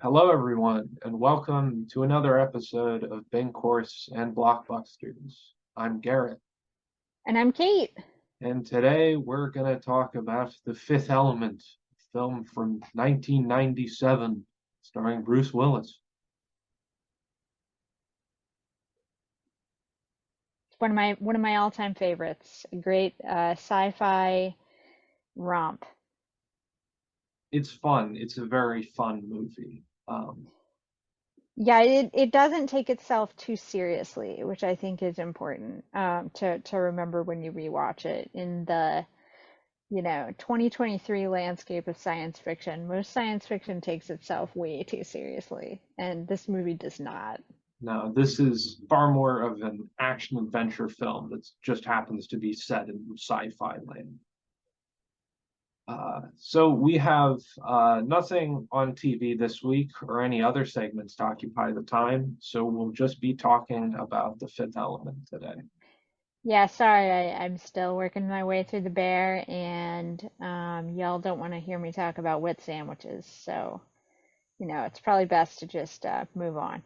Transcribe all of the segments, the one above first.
Hello, everyone, and welcome to another episode of Binkhorsts and Blockbusters. I'm Garrett, And I'm Kate. and today we're going to talk about The Fifth Element, a film from 1997, starring Bruce Willis. It's one of my all-time favorites. A great sci-fi romp. It's fun. It's a very fun movie. Yeah, it doesn't take itself too seriously, which I think is important to remember when you rewatch it. In the 2023 landscape of science fiction, most science fiction takes itself way too seriously, and this movie does not. Now, this is far more of an action adventure film that just happens to be set in sci-fi land. So we have nothing on TV this week or any other segments to occupy the time. So we'll just be talking about The Fifth Element today. Yeah, sorry, I'm still working my way through the bear, and y'all don't want to hear me talk about wit sandwiches, so it's probably best to just move on.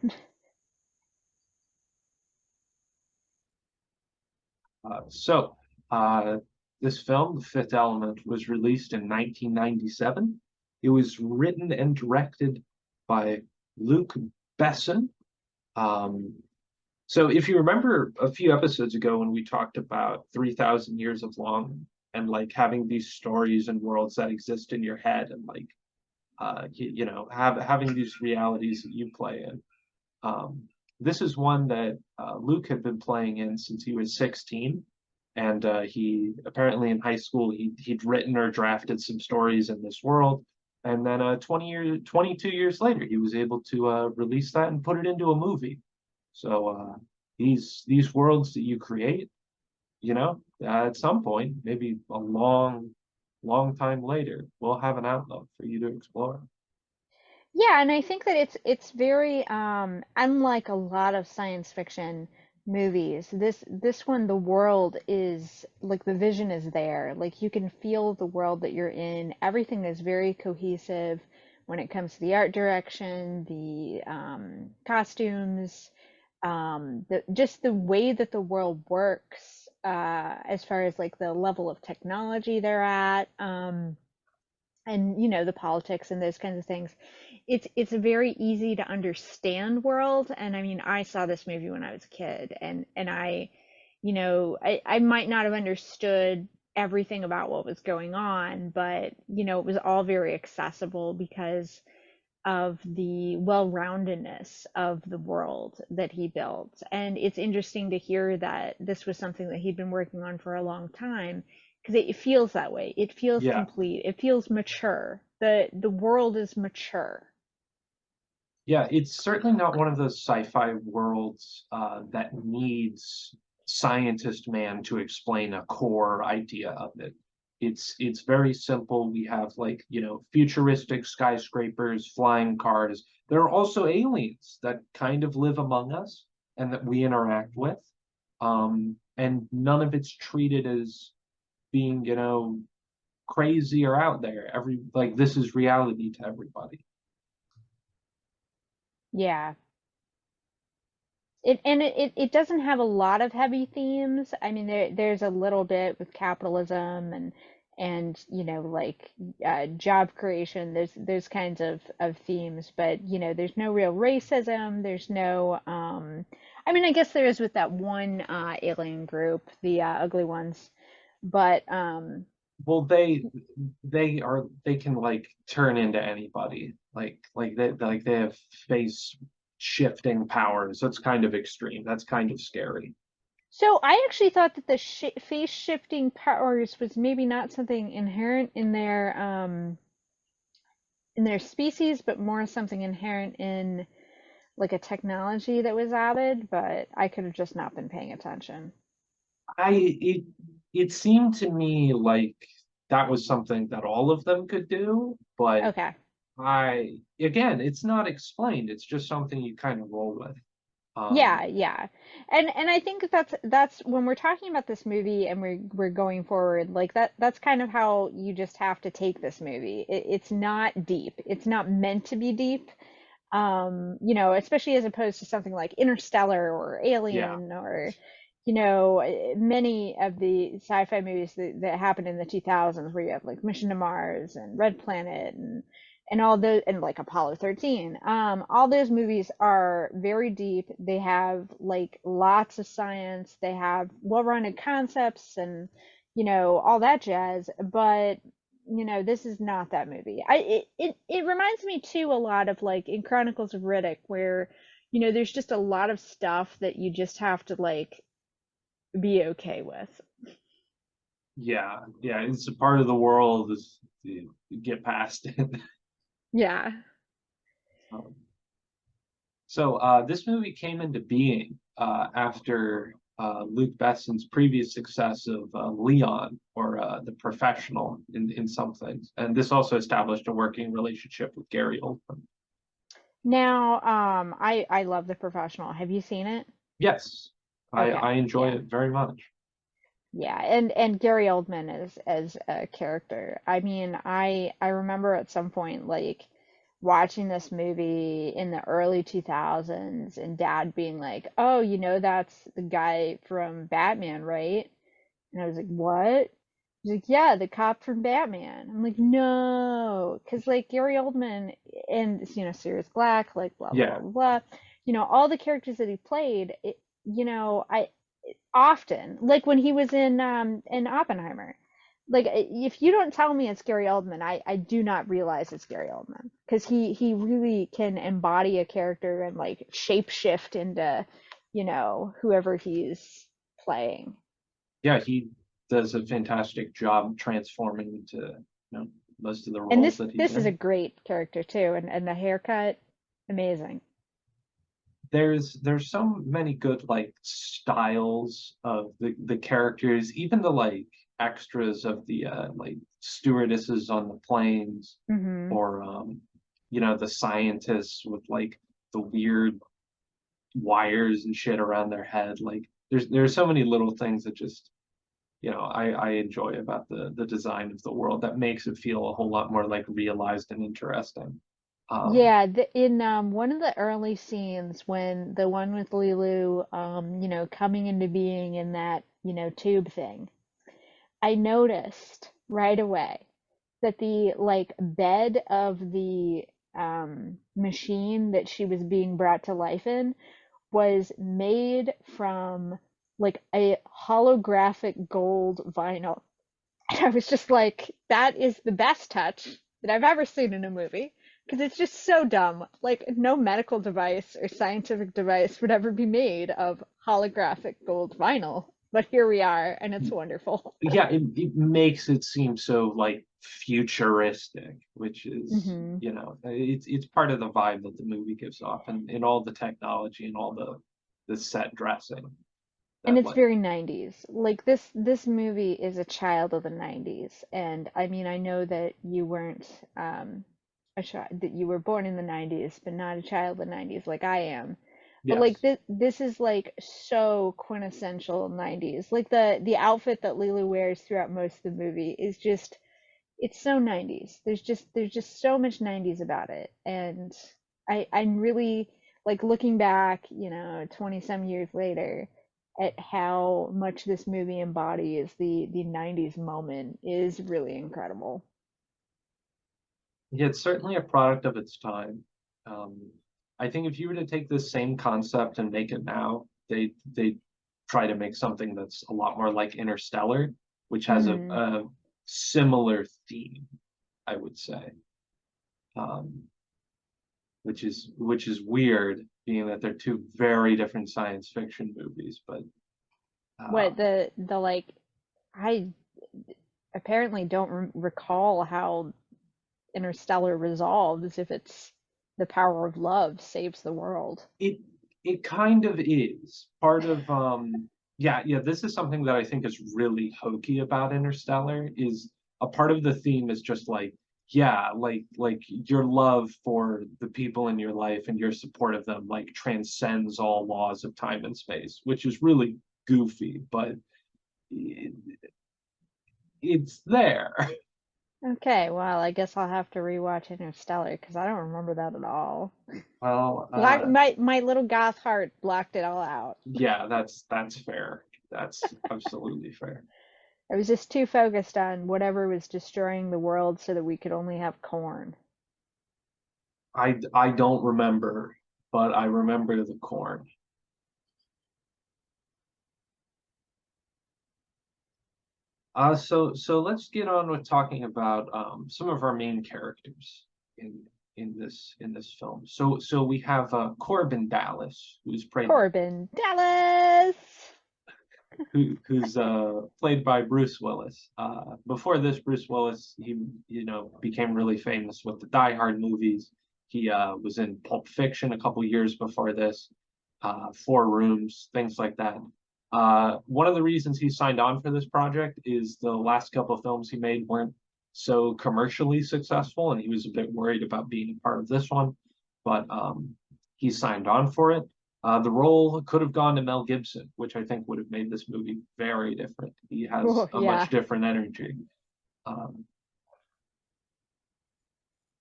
So this film, The Fifth Element, was released in 1997. It was written and directed by Luc Besson. Um, So if you remember a few episodes ago when we talked about 3,000 years of long and like having these stories and worlds that exist in your head and like having these realities that you play in. This is one that Luke had been playing in since he was 16, and he apparently in high school he'd written or drafted some stories in this world, and then 22 years later, he was able to release that and put it into a movie. So these worlds that you create, at some point, maybe a long time later, we'll have an outlet for you to explore. Yeah, and I think that it's very unlike a lot of science fiction movies. This one, the world is like the vision is there. Like you can feel the world that you're in. Everything is very cohesive when it comes to the art direction, the costumes, just the way that the world works, as far as like the level of technology they're at. And the politics and those kinds of things. It's a very easy to understand world, and I mean I saw this movie when I was a kid, and I might not have understood everything about what was going on, but it was all very accessible because of the well-roundedness of the world that he built. And it's interesting to hear that this was something that he'd been working on for a long time because it feels that way. It feels Yeah, complete. It feels mature. The world is mature. yeah, it's certainly not one of those sci-fi worlds that needs scientist man to explain a core idea of it. It's very simple. We have like, futuristic skyscrapers, flying cars. There are also aliens that kind of live among us and that we interact with. And none of it's treated as being, crazy or out there. This is reality to everybody. Yeah. It doesn't have a lot of heavy themes. I mean, there's a little bit with capitalism and like job creation. There's kinds of themes, but there's no real racism. There's no I mean, I guess there is with that one alien group, the ugly ones, but Well, they can like turn into anybody. They have face shifting powers. That's kind of extreme. That's kind of scary. so I actually thought that the sh face shifting powers was maybe not something inherent in their species, but more something inherent in like a technology that was added, but I could have just not been paying attention. I it seemed to me like that was something that all of them could do, but Okay. I again, it's not explained. It's just something you kind of roll with. Yeah, Um, yeah. And I think that's when we're talking about this movie and we're going forward, like that's kind of how you just have to take this movie. It's not deep. It's not meant to be deep. You know, especially as opposed to something like Interstellar or Yeah. Alien or, you know, many of the sci-fi movies that happened in the 2000s where you have like Mission to Mars and Red Planet and all those, and like Apollo 13. All those movies are very deep. They have like lots of science. They have well-rounded concepts and, you know, all that jazz. But you know, this is not that movie. It reminds me too a lot of like in Chronicles of Riddick, where, you know, there's just a lot of stuff that you just have to like be okay with. Yeah, yeah, it's a part of the world is you get past it. Yeah. Um, so this movie came into being after Luke Besson's previous success of Leon or The Professional in some things, and this also established a working relationship with Gary Oldman. Now, I love The Professional. Have you seen it? Yes, Okay. I enjoy Yeah. it very much. Yeah, and Gary Oldman as a character. I mean, I remember at some point like watching this movie in the early 2000s and dad being like, "Oh, you know that's the guy from Batman, right?" And I was like, "What?" He's like, "Yeah, the cop from Batman." I'm like, "No," because like Gary Oldman and you know Sirius Black, like blah blah blah Yeah, blah blah, you know all the characters that he played. You know, I often like when he was in Oppenheimer. Like if you don't tell me it's Gary Oldman, I do not realize it's Gary Oldman because he really can embody a character and like shape shift into, you know, whoever he's playing. yeah, he does a fantastic job transforming into most of the And roles this that he's this is a in. great character too, and the haircut, amazing. There's so many good like styles of the characters, even the like extras of the like stewardesses on the planes, Hmm. or the scientists with like the weird wires and shit around their head. Like there's so many little things that just I enjoy about the design of the world that makes it feel a whole lot more like realized and interesting. Um, Yeah, in one of the early scenes when the one with LeeLoo, you know, coming into being in that, you know, tube thing, I noticed right away that the like bed of the machine that she was being brought to life in was made from like a holographic gold vinyl. And I was just like, that is the best touch that I've ever seen in a movie. Because it's just so dumb. Like, no medical device or scientific device would ever be made of holographic gold vinyl. But here we are, and it's wonderful. yeah, it makes it seem so like futuristic, which is, Hmm. it's part of the vibe that the movie gives off, and all the technology and all the set dressing And that it's like very 90s. Like this movie is a child of the 90s. And I mean, I know that you weren't a child, that you were born in the 90s, but not a child of the 90s like I am. But like yes. this is like so quintessential 90s. Like the outfit that LeeLoo wears throughout most of the movie is just it's so 90s. There's just so much 90s about it. And I'm really like looking back, you know, 20 some years later at how much this movie embodies the 90s moment is really incredible. Yeah, it's certainly a product of its time. Um, I think if you were to take this same concept and make it now, they try to make something that's a lot more like Interstellar, which has Hmm. a similar theme, I would say. Um, which is weird, being that they're two very different science fiction movies. But uh, What the like I apparently don't recall how Interstellar resolves if it's the power of love saves the world. it it kind of is part of yeah, this is something that I think is really hokey about Interstellar. Is a part of the theme is just like, yeah, like your love for the people in your life and your support of them like transcends all laws of time and space, which is really goofy, but it, it's there. Okay, well, I guess I'll have to rewatch Interstellar because I don't remember that at all. Well, My little goth heart blocked it all out. yeah, that's fair. That's absolutely fair. I was just too focused on whatever was destroying the world so that we could only have corn. I don't remember, but I remember the corn. So let's get on with talking about some of our main characters in in this film. So we have Corbin Dallas, Corbin Dallas! who's played by Bruce Willis. Before this, Bruce Willis became really famous with the Die Hard movies. He was in Pulp Fiction a couple years before this, Four Rooms, things like that. One of the reasons he signed on for this project is the last couple of films he made weren't so commercially successful, and he was a bit worried about being a part of this one. But he signed on for it. The role could have gone to Mel Gibson, which I think would have made this movie very different. He has Oh, a much yeah. different energy. Um,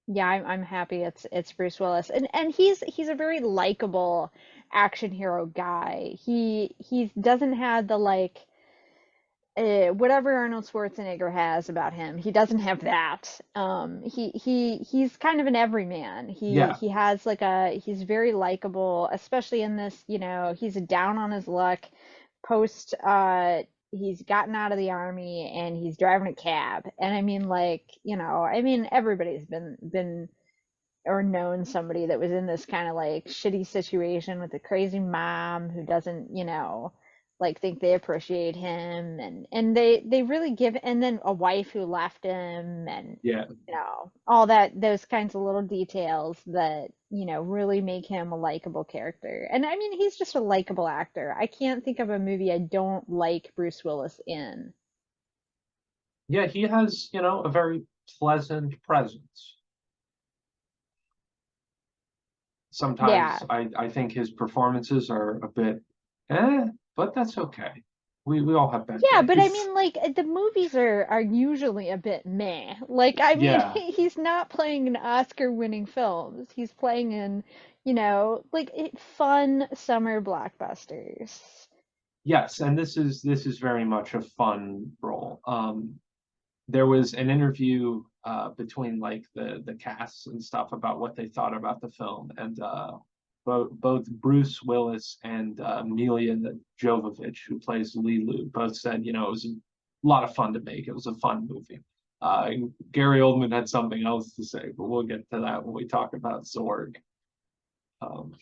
Yeah, I'm happy it's Bruce Willis. And he's a very likable action hero guy. He doesn't have the like whatever Arnold Schwarzenegger has about him, he doesn't have that. He's kind of an everyman. yeah, He has like he's very likable, especially in this, he's down on his luck post he's gotten out of the army and he's driving a cab. And I mean like, everybody's been or known somebody that was in this kind of like shitty situation with a crazy mom who doesn't, like think they appreciate him and they really give, and then a wife who left him, and yeah, all that, those kinds of little details that, really make him a likable character. And I mean, he's just a likable actor. I can't think of a movie I don't like Bruce Willis in. yeah. He has, a very pleasant presence. Yeah. Sometimes I think his performances are a bit, eh, but that's okay. We all have bad Yeah, but I days. mean, like the movies are usually a bit meh. Like, I mean, Yeah, he's not playing in Oscar-winning films. He's playing in, like fun summer blockbusters. yes, and this is very much a fun role. There was an interview between like the casts and stuff about what they thought about the film, and both Bruce Willis and Mila Jovovich, who plays LeeLoo, both said it was a lot of fun to make. It was a fun movie. Uh, Gary Oldman had something else to say, but we'll get to that when we talk about Zorg. Um,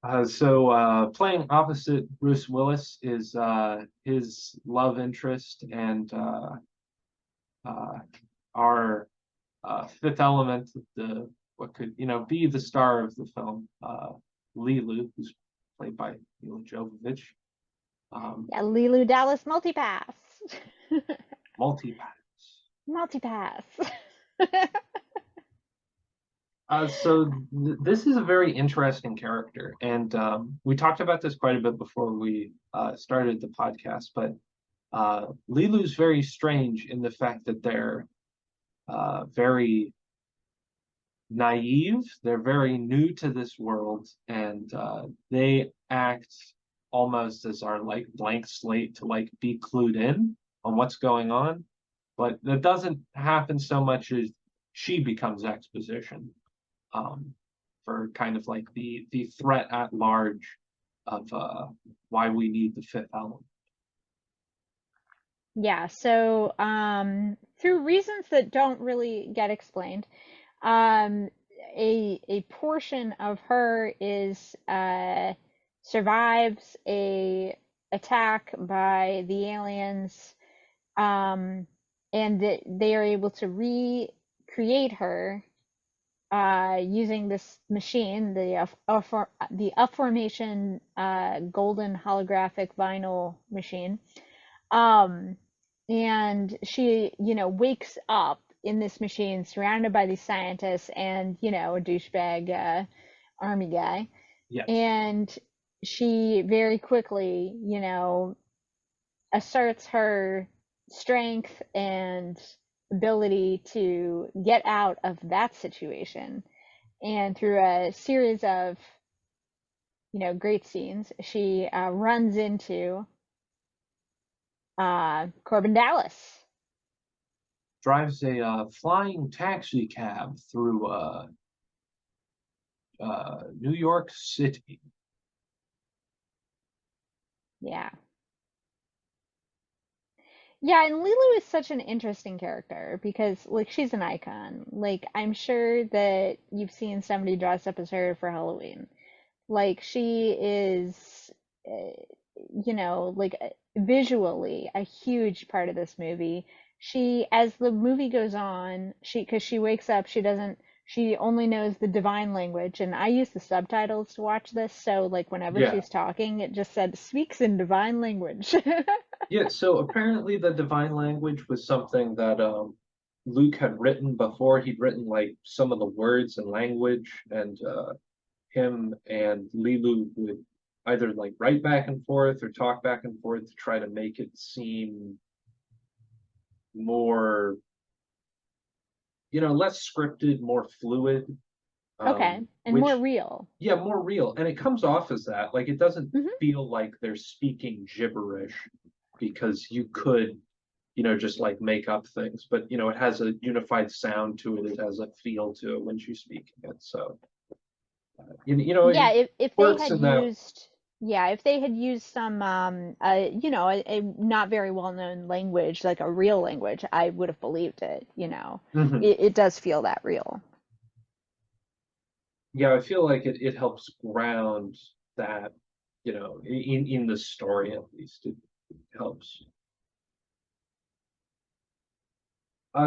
Playing opposite Bruce Willis is his love interest and uh, our Fifth Element, the what could be the star of the film, LeeLoo, who's played by Mila Jovovich, um, Yeah, LeeLoo Dallas Multipass. multi-pass. Multipass. This is a very interesting character, and we talked about this quite a bit before we started the podcast. But LeeLoo's very strange in the fact that they're very naive. They're very new to this world, and they act almost as our like blank slate to like be clued in on what's going on. But that doesn't happen so much as she becomes exposition um, for kind of like the threat at large of why we need the fifth element. Yeah, so through reasons that don't really get explained, um, a portion of her is survives a attack by the aliens, um, and that they are able to recreate her using this machine, the Upformation golden holographic vinyl machine. Um, and she, wakes up in this machine surrounded by these scientists and, a douchebag army guy. Yes. And she very quickly, asserts her strength and ability to get out of that situation. And through a series of, great scenes, she runs into Korben Dallas. Drives a flying taxi cab through New York City. Yeah. Yeah, and LeeLoo is such an interesting character because, like, she's an icon. Like, I'm sure that you've seen somebody dress up as her for Halloween. Like, she is, uh, like visually a huge part of this movie. She, as the movie goes on, because she wakes up, she only knows the divine language, and I use the subtitles to watch this, so like whenever Yeah. she's talking, it just said speaks in divine language. Yeah, so apparently the divine language was something that Luke had written before. He'd written like some of the words and language, and him and LeeLoo would either like write back and forth or talk back and forth to try to make it seem more, less scripted, more fluid. Okay, and more Which, real. yeah, more real. And it comes off as that. Like it doesn't Hmm. feel like they're speaking gibberish because you could, just like make up things. But, it has a unified sound to it. It has a feel to it when she's speaking it. So, Yeah, it if they works had in that. used, yeah, if they had used some a not very well-known language, like a real language, I would have believed it. Mhm. It does feel that real. Yeah, I feel like it helps ground that, in the story at least. It helps.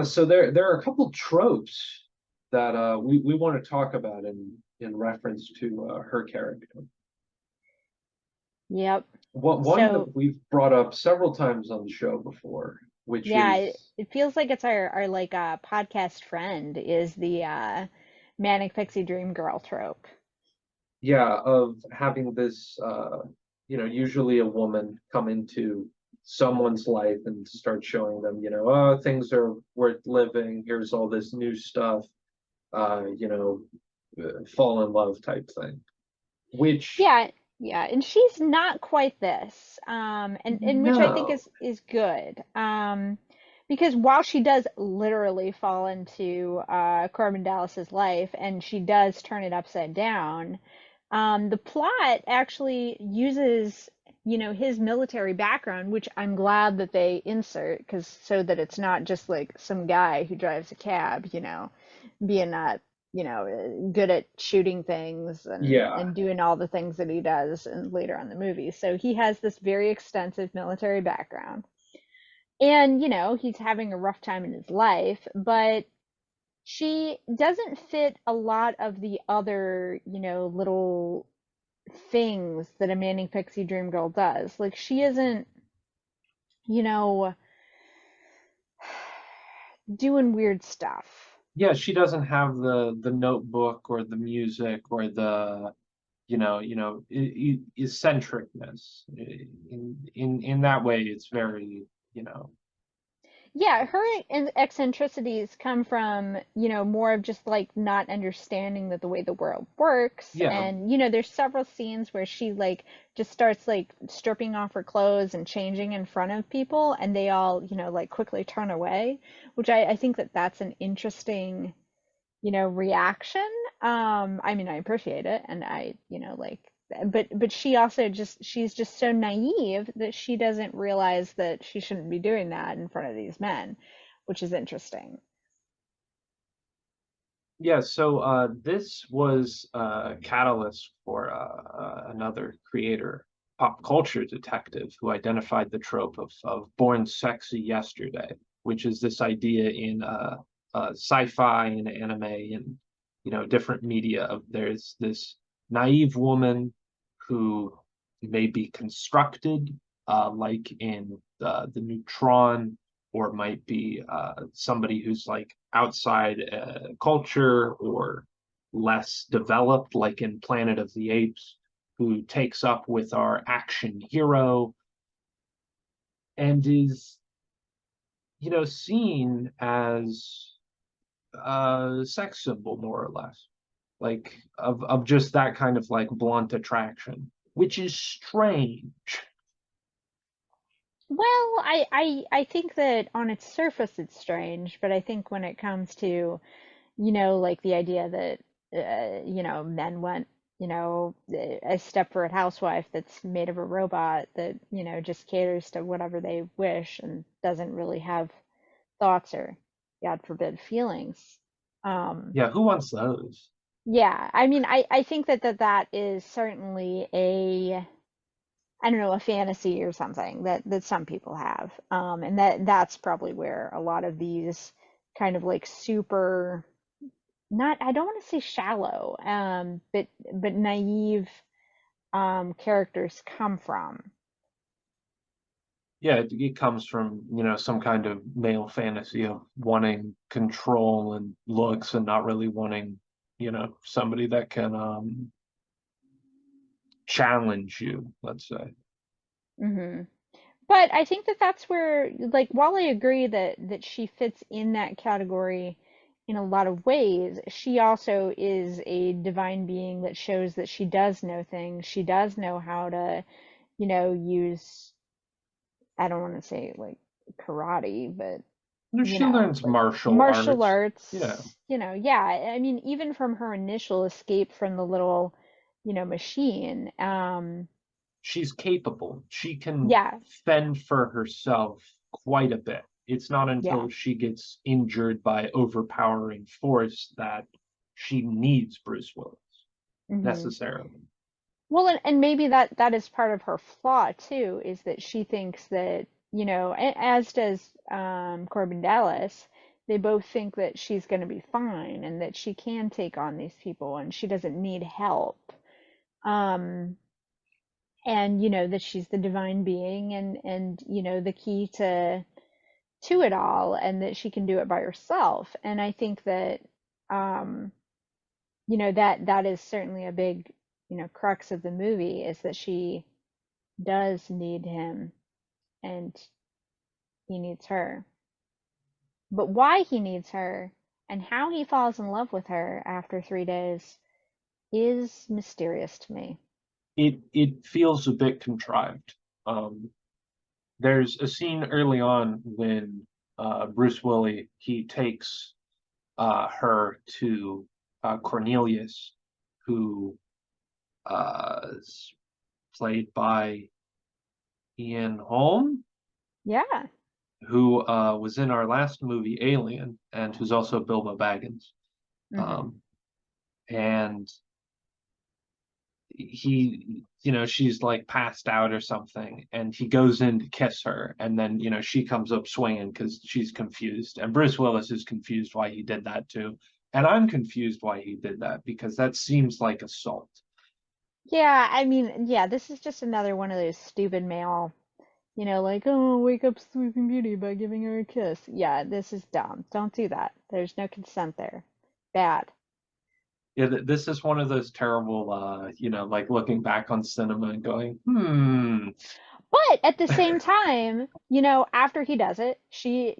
So there are a couple tropes that we want to talk about in reference to her character. Yep. One So, that we've brought up several times on the show before, which yeah, it, is, it feels like it's our like podcast friend is the manic pixie dream girl trope. yeah, of having this usually a woman come into someone's life and start showing them, oh, things are worth living, here's all this new stuff, uh, you know, fall in love type thing. Which, Yeah, yeah, and she's not quite this, and which I think no. is good, because while she does literally fall into Corbin Dallas's life, and she does turn it upside down, the plot actually uses, his military background, which I'm glad that they insert, because so that it's not just like some guy who drives a cab, being not good at shooting things Yeah. and doing all the things that he does and later on in the movie. So he has this very extensive military background. And he's having a rough time in his life, but she doesn't fit a lot of the other, little things that a Manning Pixie Dream Girl does. Like she isn't, you know, doing weird stuff. Yeah, she doesn't have the notebook or the music or the eccentricness. In that way, it's very, you know, Yeah, her eccentricities come from, more of just like not understanding that the way the world works. yeah, And, there's several scenes where she like just starts like stripping off her clothes and changing in front of people, and they all, like quickly turn away, which I think that that's an interesting, reaction. I mean, I appreciate it, and like, but she's just so naive that she doesn't realize that she shouldn't be doing that in front of these men, which is interesting. yeah. So this was a catalyst for another creator, pop culture detective, who identified the trope of born sexy yesterday, which is this idea in sci-fi and anime and different media of there's this naive woman who may be constructed, like in the Neutron, or might be somebody who's like outside culture or less developed, like in Planet of the Apes, who takes up with our action hero and is, seen as a sex symbol, more or less, like of just that kind of like blunt attraction, which is strange. Well, I think that on its surface it's strange, but I think when it comes to, like the idea that, men want, a Stepford housewife that's made of a robot that, just caters to whatever they wish and doesn't really have thoughts or, God forbid, feelings. Um, Yeah, who wants those? yeah, I mean, I think that is certainly I don't know, a fantasy or something that some people have. And that's probably where a lot of these kind of like super not I don't want to say shallow, but naive characters come from. Yeah, it comes from, some kind of male fantasy of wanting control and looks and not really wanting, somebody that can challenge you, let's say. Hmm. But I think that that's where, like, while I agree that she fits in that category in a lot of ways, she also is a divine being that shows that she does know things. She does know how to, use, I don't want to say like karate, but She learns like martial martial arts. Yeah, arts, yeah. I mean, even from her initial escape from the little, machine, she's capable. She can yeah, fend for herself quite a bit. It's not yeah. until she gets injured by overpowering force that she needs Bruce Willis Hmm. necessarily. Well, and maybe that is part of her flaw too, is that she thinks that, as does Corbin Dallas, they both think that she's going to be fine and that she can take on these people and she doesn't need help. Um, and that she's the divine being and the key to it all and that she can do it by herself. And I think that um, that is certainly a big, crux of the movie is that she does need him and he needs her. But why he needs her and how he falls in love with her after 3 days is mysterious to me. It feels a bit contrived. Um, there's a scene early on when Bruce Willis he takes her to Cornelius, who is played by Ian Holm, Yeah. who was in our last movie, Alien, and who's also Bilbo Baggins. Hmm. Um, and she's like passed out or something, and he goes in to kiss her, and then, she comes up swinging because she's confused. And Bruce Willis is confused why he did that too. And I'm confused why he did that because that seems like assault. Yeah, I mean, yeah, this is just another one of those stupid male, like, oh, wake up Sleeping Beauty by giving her a kiss. Yeah, this is dumb. Don't do that. There's no consent there. Bad. Yeah, this is one of those terrible, like looking back on cinema and going, hmm. But at the same time, after he does it, she,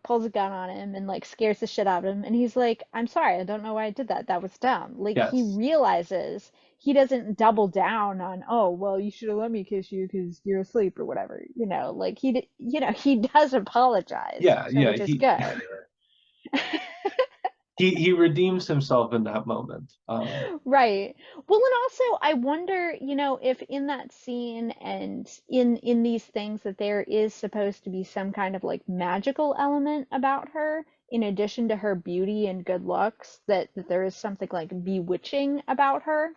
pulls a gun on him and like scares the shit out of him. And he's like, I'm sorry, I don't know why I did that. That was dumb. Like he Yes. realizes he doesn't double down on, oh, well, you should have let me kiss you because you're asleep or whatever. Like he does apologize. Yeah, So yeah. which is good. He redeems himself in that moment. Right. Well, and also I wonder, if in that scene and in these things that there is supposed to be some kind of like magical element about her, in addition to her beauty and good looks, that there is something like bewitching about her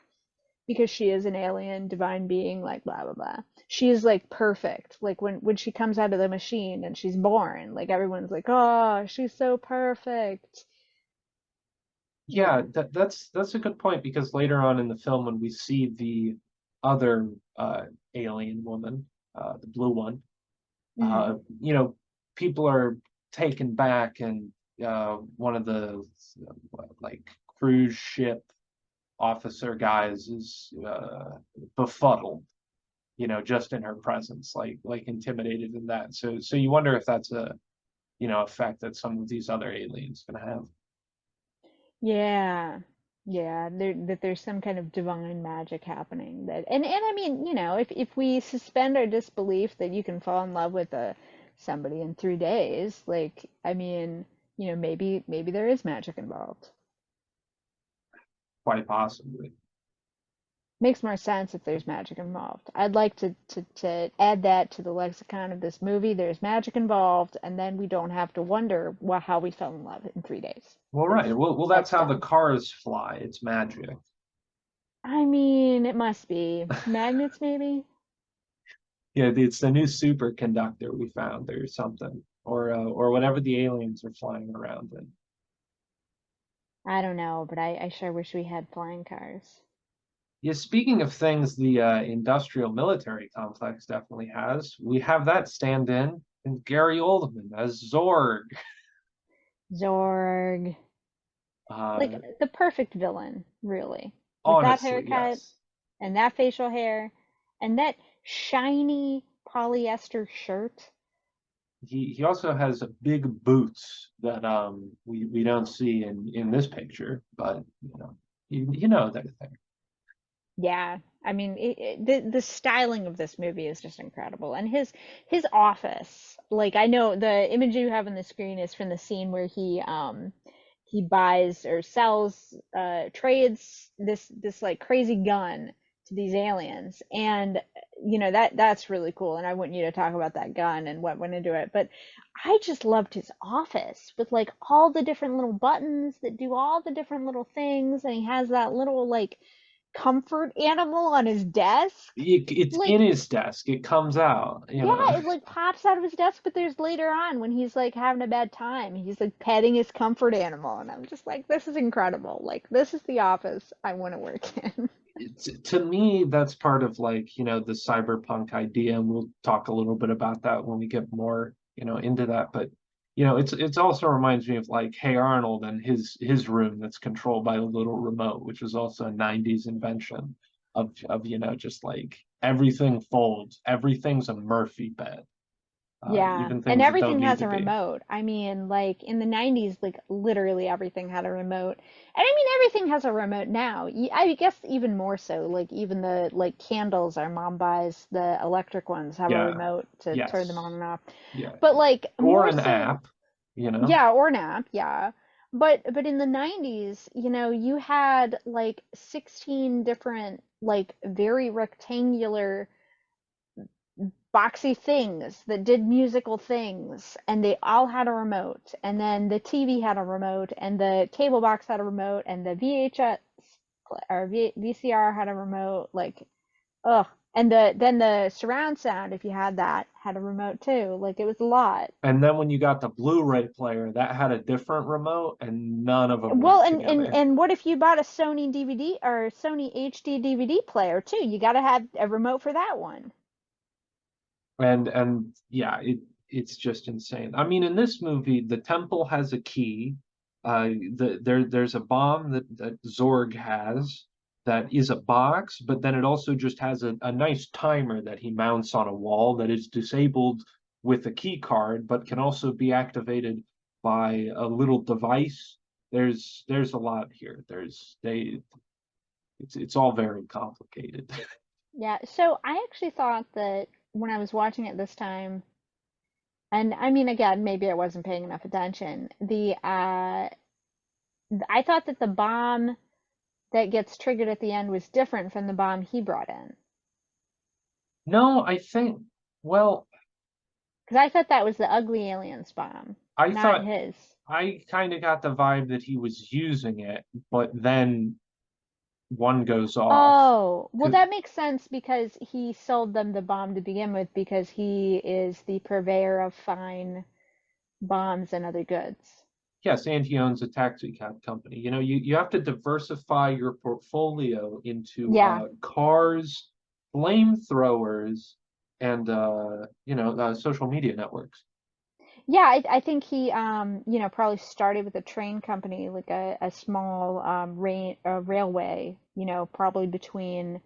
because she is an alien divine being, like blah blah blah. She is like perfect. Like when she comes out of the machine and she's born, like everyone's like, "Oh, she's so perfect." You Yeah, know. that's a good point because later on in the film, when we see the other alien woman, the blue one, Hmm. uh, you know, people are taken back, and one of the like cruise ship officer guys is befuddled. just in her presence, like intimidated in that. So you wonder if that's a effect that some of these other aliens gonna have. Yeah. Yeah, that there's some kind of divine magic happening that and I mean, if we suspend our disbelief that you can fall in love with somebody in 3 days, like I mean, maybe there is magic involved. Quite possibly. Makes more sense if there's magic involved. I'd like to add that to the lexicon of this movie. There's magic involved, and then we don't have to wonder how we fell in love in 3 days, Well, right. because Well, that's that's how the dumb. cars fly. It's magic. I mean, it must be magnets, maybe. Yeah, it's the new superconductor we found or something, or whatever the aliens are flying around in. I don't know, but I sure wish we had flying cars. Yeah, speaking of things the industrial military complex definitely has, we have that stand-in and Gary Oldman as Zorg. Zorg, like Uh, the perfect villain, really. With that Honestly, haircut yes. and that facial hair and that shiny polyester shirt. He also has big boots that we don't see in this picture, but you know that thing. Yeah, I mean, the styling of this movie is just incredible, and his office. Like, I know the image you have on the screen is from the scene where he buys or sells trades this like crazy gun to these aliens, and that's really cool. And I want you to talk about that gun and what went into it, but I just loved his office with like all the different little buttons that do all the different little things, and he has that little like comfort animal on his desk. It's Like, in his desk. It comes out, yeah, it like pops out of his desk, but there's later on when he's like having a bad time, he's like petting his comfort animal, and I'm just like, this is incredible. Like, this is the office I want to work in. To me, that's part of the cyberpunk idea, and we'll talk a little bit about that when we get more, into that. But it's also reminds me of like Hey Arnold and his room that's controlled by a little remote, which was also a 90s invention of just like everything folds, everything's a Murphy bed, Yeah, even and things that don't everything need has to a be. remote. I mean, like in the 90s, like literally everything had a remote. And I mean, everything has a remote now. I guess even more so. Like even the like candles our mom buys, the electric ones have a Yeah, remote to turn them on yes, and off. yeah, But like or more an so, app, you know. yeah, or an app, yeah. But in the 90s, you had like 16 different like very rectangular boxy things that did musical things, and they all had a remote, and then the TV had a remote, and the cable box had a remote, and the VHS or VCR had a remote. Like, ugh. And then the surround sound, if you had that, had a remote too. Like, it was a lot. And then when you got the Blu-ray player, that had a different remote, and none of them Well, worked and together. and what if you bought a Sony DVD or Sony HD DVD player too? You got to have a remote for that one. And yeah, it's just insane. I mean, in this movie, the temple has a key. There's a bomb that Zorg has that is a box, but then it also just has a nice timer that he mounts on a wall that is disabled with a key card, but can also be activated by a little device. There's a lot here. It's all very complicated. Yeah, so I actually thought that when I was watching it this time, and I mean, again, maybe I wasn't paying enough attention. I thought that the bomb that gets triggered at the end was different from the bomb he brought in, No, I think, well, because I thought that was the ugly aliens bomb, I not thought his. I kind of got the vibe that he was using it, but then one goes off. Oh, well, 'Cause- that makes sense because he sold them the bomb to begin with because he is the purveyor of fine bombs and other goods. yes, and he owns a taxi cab company. You have to diversify your portfolio into Yeah. cars, flamethrowers, and social media networks. Yeah, I think he probably started with a train company, like a small railway, probably between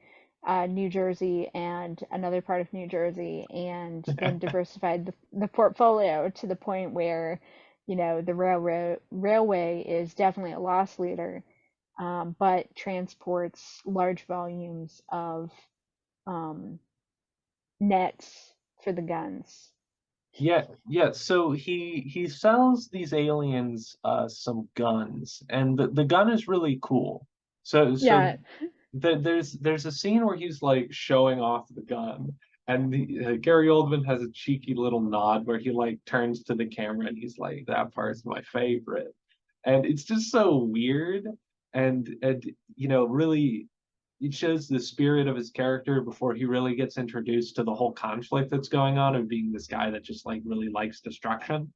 New Jersey and another part of New Jersey, and then diversified the portfolio to the point where, the railway is definitely a loss leader, but transports large volumes of um, nets for the guns. Yeah, yeah. So he sells these aliens some guns, and the gun is really cool. So Yeah. there's a scene where he's like showing off the gun, and Gary Oldman has a cheeky little nod where he like turns to the camera and he's like, "That part's my favorite," and it's just so weird, and really it shows the spirit of his character before he really gets introduced to the whole conflict that's going on of being this guy that just like really likes destruction.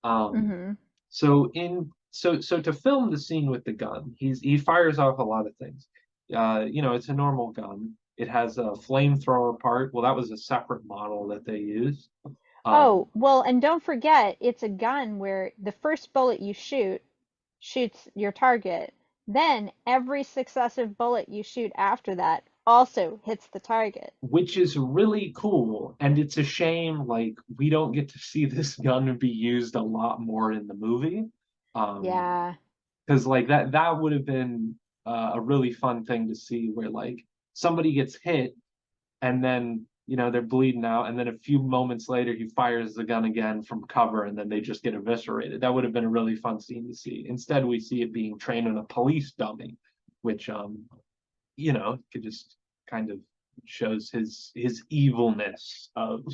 Um, Hmm. so to film the scene with the gun, he fires off a lot of things. It's a normal gun. It has a flamethrower part. Well, that was a separate model that they used. Um, Oh, well, and don't forget, it's a gun where the first bullet you shoot shoots your target. Then every successive bullet you shoot after that also hits the target. which is really cool. And it's a shame, like, we don't get to see this gun be used a lot more in the movie. Um, Yeah. because like that would have been a really fun thing to see where like somebody gets hit and then they're bleeding out and then a few moments later he fires the gun again from cover and then they just get eviscerated. That would have been a really fun scene to see. Instead we see it being trained on a police dummy, which could just kind of shows his evilness of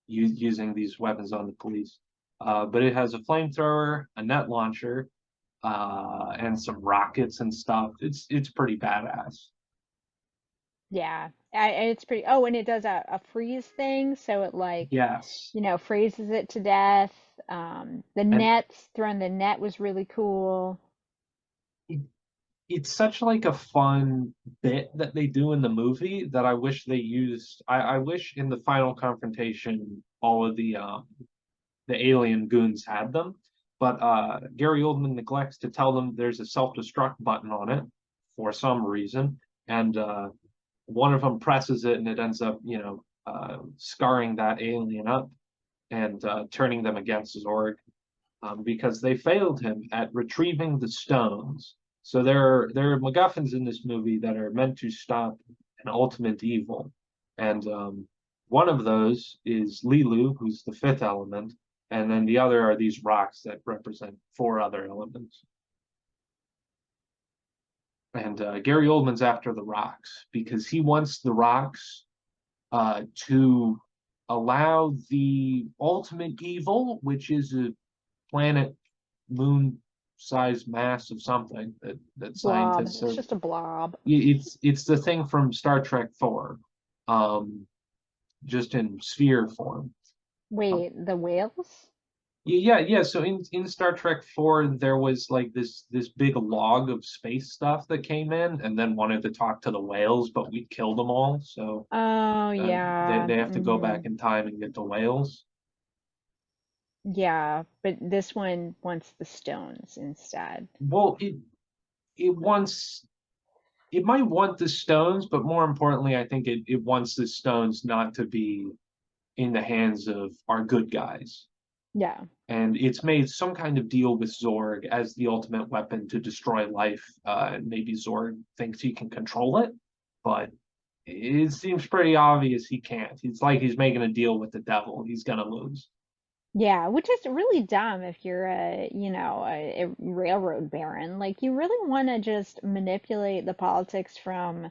using these weapons on the police. But it has a flamethrower, a net launcher, and some rockets and stuff. It's pretty badass. Yeah. It's pretty. Oh, and it does a freeze thing, so it like, Yes, freezes it to death. The and nets, throwing the net was really cool. it, it's such like a fun bit that they do in the movie that I wish they used. I wish in the final confrontation all of the alien goons had them, but Gary Oldman neglects to tell them there's a self-destruct button on it for some reason, and one of them presses it and it ends up scarring that alien up and turning them against Zorg because they failed him at retrieving the stones. So there are MacGuffins in this movie that are meant to stop an ultimate evil, and one of those is LeeLoo, who's the fifth element, and then the other are these rocks that represent four other elements. And Gary Oldman's after the rocks because he wants the rocks to allow the ultimate evil, which is a planet moon sized mass of something that Blob. scientists It's are. just a blob. It's the thing from Star Trek 4, um, just in sphere form. Um, Wait, the whales? yeah. So in Star Trek 4, there was like this big log of space stuff that came in, and then wanted to talk to the whales, but we killed them all. So Oh, they yeah. they have to go Hmm. back in time and get the whales. Yeah, but this one wants the stones instead. Well, it wants it might want the stones, but more importantly, I think it wants the stones not to be in the hands of our good guys. Yeah. And it's made some kind of deal with Zorg as the ultimate weapon to destroy life. And maybe Zorg thinks he can control it, but it seems pretty obvious he can't. It's like he's making a deal with the devil. He's gonna lose. Yeah, which is really dumb if you're a railroad baron. Like you really want to just manipulate the politics from,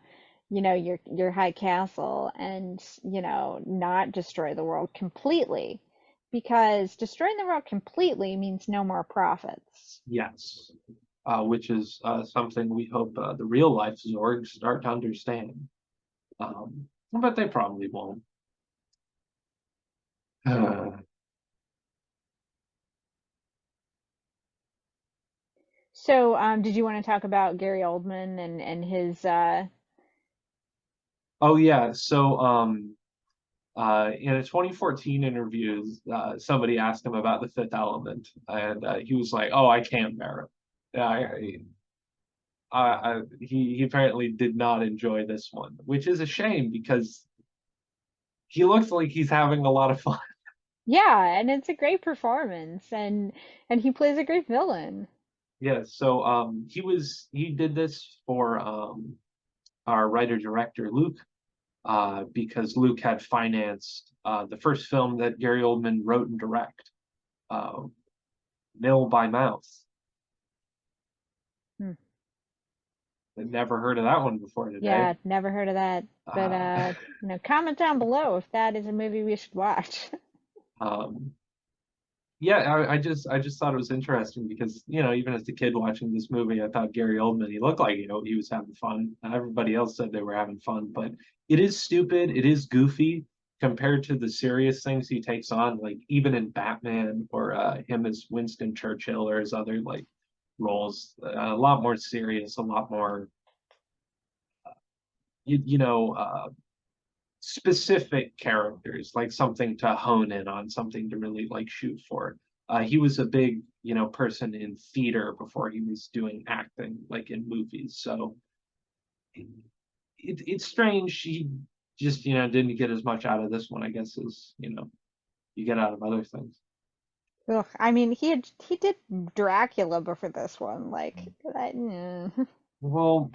your high castle and, not destroy the world completely. Because destroying the world completely means no more profits. Yes. Which is something we hope the real life Zorgs start to understand. But they probably won't. So, did you want to talk about Gary Oldman and his Oh yeah, so in a 2014 interview, somebody asked him about the fifth element, and he was like, "Oh, I can't bear it." Yeah, he apparently did not enjoy this one, which is a shame because he looks like he's having a lot of fun. Yeah, and it's a great performance, and he plays a great villain. Yeah, so he did this for our writer director Luke, because Luke had financed the first film that Gary Oldman wrote and direct, uh, Mill by Mouth. Hmm. I'd never heard of that one before today. Yeah, never heard of that. But Uh, comment down below if that is a movie we should watch. um, yeah, I just thought it was interesting because even as a kid watching this movie, I thought Gary Oldman, he looked like he was having fun. Everybody else said they were having fun, but it is stupid, it is goofy compared to the serious things he takes on, like even in Batman or him as Winston Churchill or his other like roles, a lot more serious, a lot more you know specific characters, like something to hone in on, something to really like shoot for. He was a big, person in theater before he was doing acting, like in movies. So it's strange he just, didn't get as much out of this one, I guess, as you get out of other things. Ugh, I mean, he did Dracula before this one. Like, Well,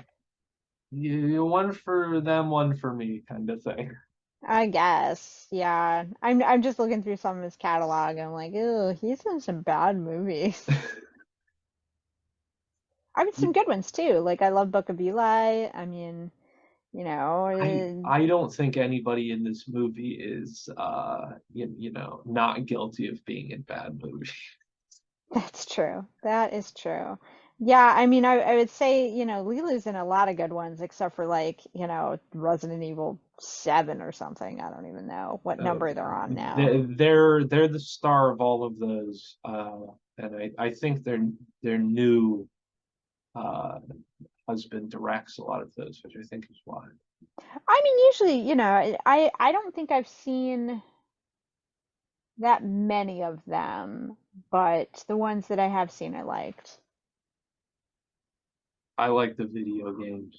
one for them, one for me, kind of thing. I guess, yeah. I'm just looking through some of his catalog and I'm like, oh, he's in some bad movies. I mean, some good ones too. Like I love Book of Eli. I mean, you know, I don't think anybody in this movie is not guilty of being in bad movies. that's true. That is true. Yeah, I mean, I would say, LeeLoo's in a lot of good ones, except for like, Resident Evil 7 or something. I don't even know what Uh, number they're on now. they're the star of all of those, and I think their new uh, husband directs a lot of those, which I think is why. I mean, usually, I don't think I've seen that many of them, but the ones that I have seen I liked. I like the video games.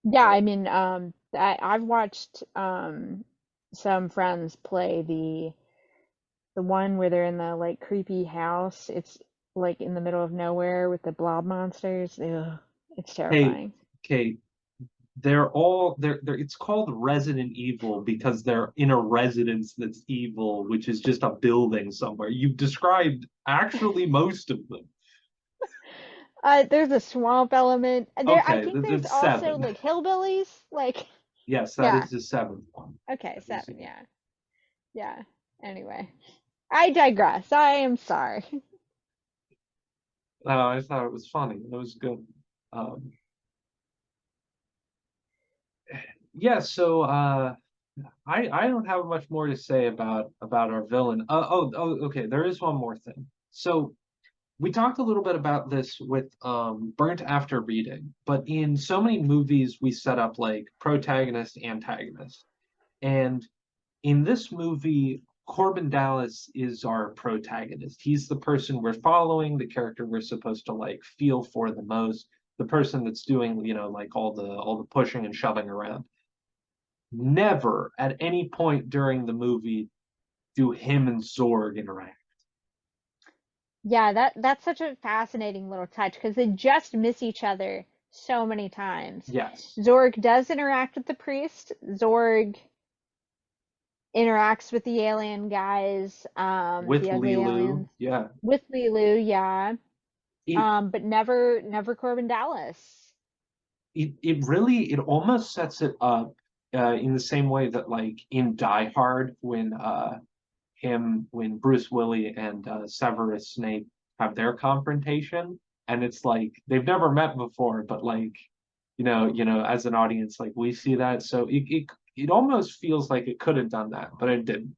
Yeah, Uh, I mean, I've watched some friends play the one where they're in the like creepy house. It's like in the middle of nowhere with the blob monsters. Ugh, it's Hey, terrifying. Kate, they're it's called Resident Evil because they're in a residence that's evil, which is just a building somewhere. You've described actually most of them. There's a swamp element. There, I Okay, think there's that's also seven. like hillbillies. Like, Yes, that yeah. is the seventh one. Okay, That is- 7. Yeah, yeah. Anyway, I digress. I am sorry. No, I thought it was funny. It was good. Um, yeah, so I don't have much more to say about our villain. Okay. There is one more thing. So we talked a little bit about this with Burnt After Reading, but in so many movies we set up like protagonist, antagonist, and in this movie, Corbin Dallas is our protagonist. He's the person we're following, the character we're supposed to like feel for the most, the person that's doing, like all the pushing and shoving around. Never at any point during the movie do him and Zorg interact. Yeah, that's such a fascinating little touch because they just miss each other so many times. Yes. Zorg does interact with the priest. Zorg interacts with the alien guys, With the ugly LeeLoo. aliens, Yeah. with LeeLoo, yeah. It But never Corbin Dallas. it really, it almost sets it up in the same way that like in Die Hard when Bruce Willis and Severus Snape have their confrontation, and it's like they've never met before, but like as an audience, like we see that, so it almost feels like it could have done that, but it didn't.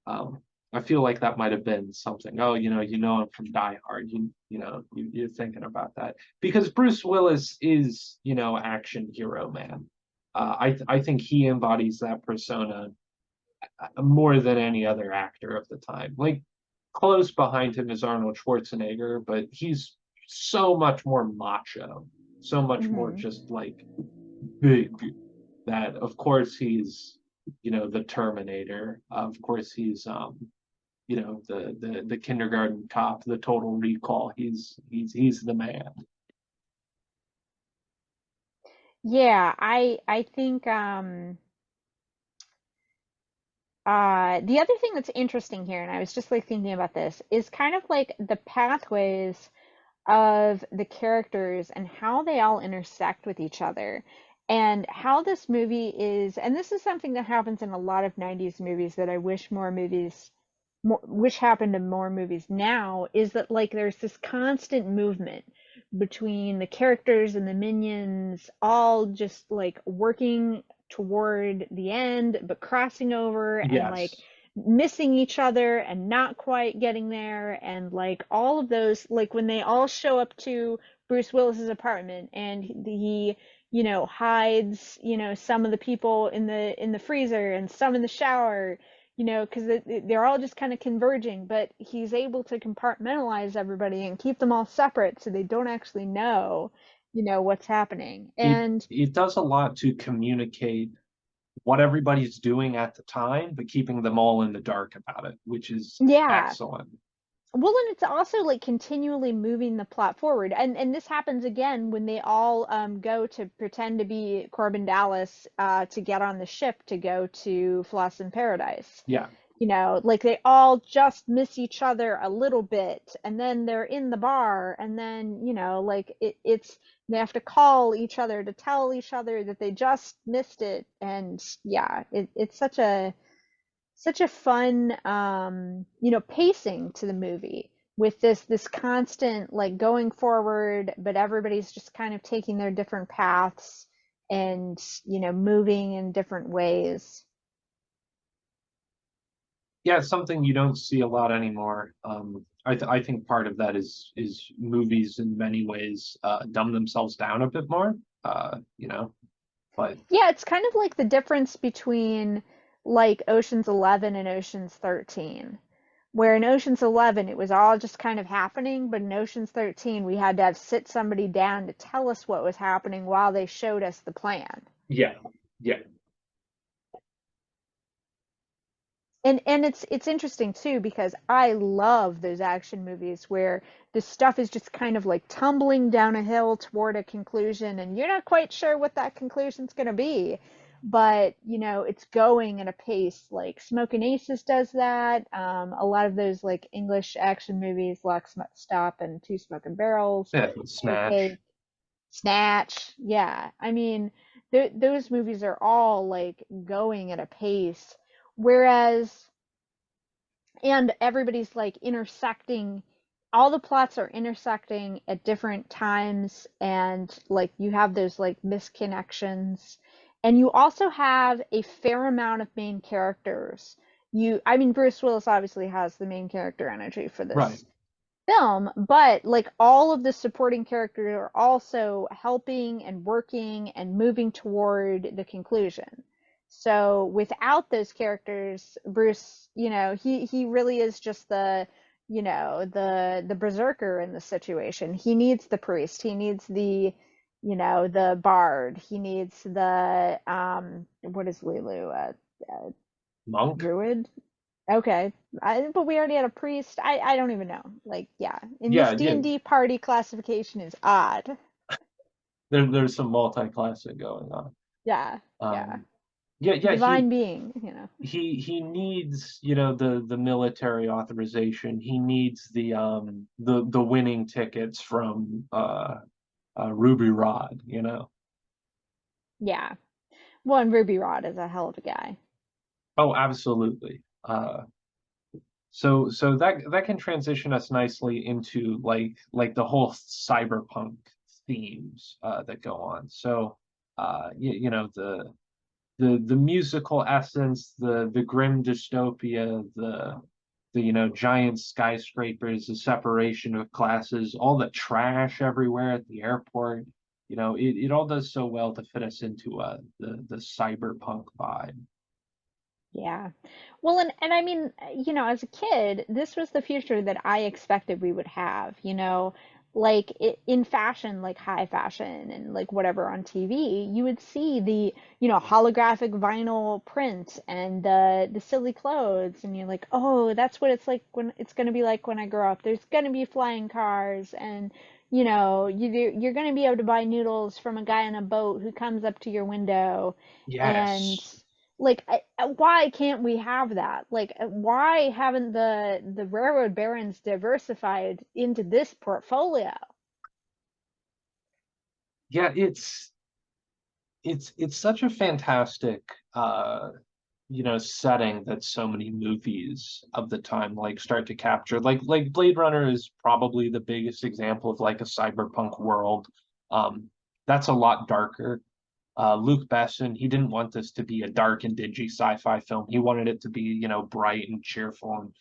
I feel like that might have been something. Oh, him from Die Hard. You're thinking about that because Bruce Willis is, action hero man. I think he embodies that persona more than any other actor of the time. Like close behind him is Arnold Schwarzenegger, but he's so much more macho. so much more Hmm. just like big, that of course he's, the Terminator. Of course he's the kindergarten cop, the Total Recall. He's the man. Yeah, I think the other thing that's interesting here, and I was just like thinking about this, is kind of like the pathways of the characters and how they all intersect with each other. And how this movie is, and this is something that happens in a lot of 90s movies that I wish more movies, wish happened in more movies now, is that like there's this constant movement between the characters and the minions, all just like working toward the end, but crossing over and like Yes. missing each other and not quite getting there. And like all of those, like when they all show up to Bruce Willis's apartment and he hides, some of the people in the freezer and some in the shower, because they're all just kind of converging, but he's able to compartmentalize everybody and keep them all separate so they don't actually know, what's happening. It And it does a lot to communicate what everybody's doing at the time, but keeping them all in the dark about it, which is yeah, excellent. well, and it's also like continually moving the plot forward. And this happens again when they all go to pretend to be Corbin Dallas to get on the ship to go to Floss in Paradise. Yeah. Like they all just miss each other a little bit, and then they're in the bar, and then, like it's they have to call each other to tell each other that they just missed it. And yeah, it's such a fun pacing to the movie with this constant like going forward, but everybody's just kind of taking their different paths and moving in different ways. Yeah, it's something you don't see a lot anymore. I think part of that is movies in many ways dumb themselves down a bit more. But Yeah, it's kind of like the difference between like Ocean's 11 and Ocean's 13. Where in Ocean's 11 it was all just kind of happening, but in Ocean's 13 we had to have sit somebody down to tell us what was happening while they showed us the plan. yeah, yeah, And it's interesting too because I love those action movies where the stuff is just kind of like tumbling down a hill toward a conclusion and you're not quite sure what that conclusion's going to be, but it's going at a pace. Like Smoking Aces does that. A lot of those like English action movies, Lock, Stop, and Two Smoking Barrels, yeah. Take, Snatch. Snatch. Yeah, I mean, those movies are all like going at a pace. Whereas and everybody's like intersecting, all the plots are intersecting at different times, and like you have those like misconnections, and you also have a fair amount of main characters. I mean, Bruce Willis obviously has the main character energy for Right. this film, but like all of the supporting characters are also helping and working and moving toward the conclusion. So without those characters, Bruce, he really is just the berserker in the situation. He needs the priest, he needs the bard, he needs the what is LeeLoo, Monk. druid? Okay. But we already had a priest. I don't even know. Like, yeah. In this Yeah, yeah. D&D party classification is odd. There's some multi-classing going on. Yeah. Yeah. Um, yeah, yeah. Divine being. He needs, the military authorization. He needs the winning tickets from Ruby Rod. Yeah. Well, and Ruby Rod is a hell of a guy. Oh, absolutely. So that can transition us nicely into like the whole cyberpunk themes that go on. So the musical essence, the grim dystopia, the giant skyscrapers, the separation of classes, all the trash everywhere at the airport. It all does so well to fit us into the cyberpunk vibe. Yeah. Well, and I mean, as a kid, this was the future that I expected we would have. like in fashion, like high fashion and like whatever on TV, you would see the, holographic vinyl print and the silly clothes, and you're like, oh, that's what it's like when it's going to be like when I grow up. There's going to be flying cars, and you're going to be able to buy noodles from a guy on a boat who comes up to your window, and Yes. like why can't we have that? Like why haven't the railroad barons diversified into this portfolio? Yeah, it's such a fantastic setting that so many movies of the time like start to capture. Like Blade Runner is probably the biggest example of like a cyberpunk world. Um, that's a lot darker. Luc Besson, he didn't want this to be a dark and dingy sci-fi film. He wanted it to be, bright and cheerful and,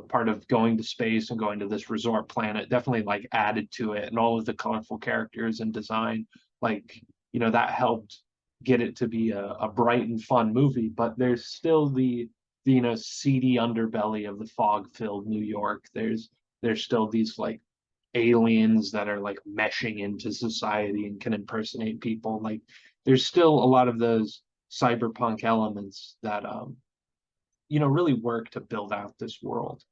part of going to space and going to this resort planet. Definitely like added to it, and all of the colorful characters and design, like, that helped get it to be a bright and fun movie. But there's still the seedy underbelly of the fog-filled New York. There's still these like aliens that are like meshing into society and can impersonate people. Like there's still a lot of those cyberpunk elements that really work to build out this world.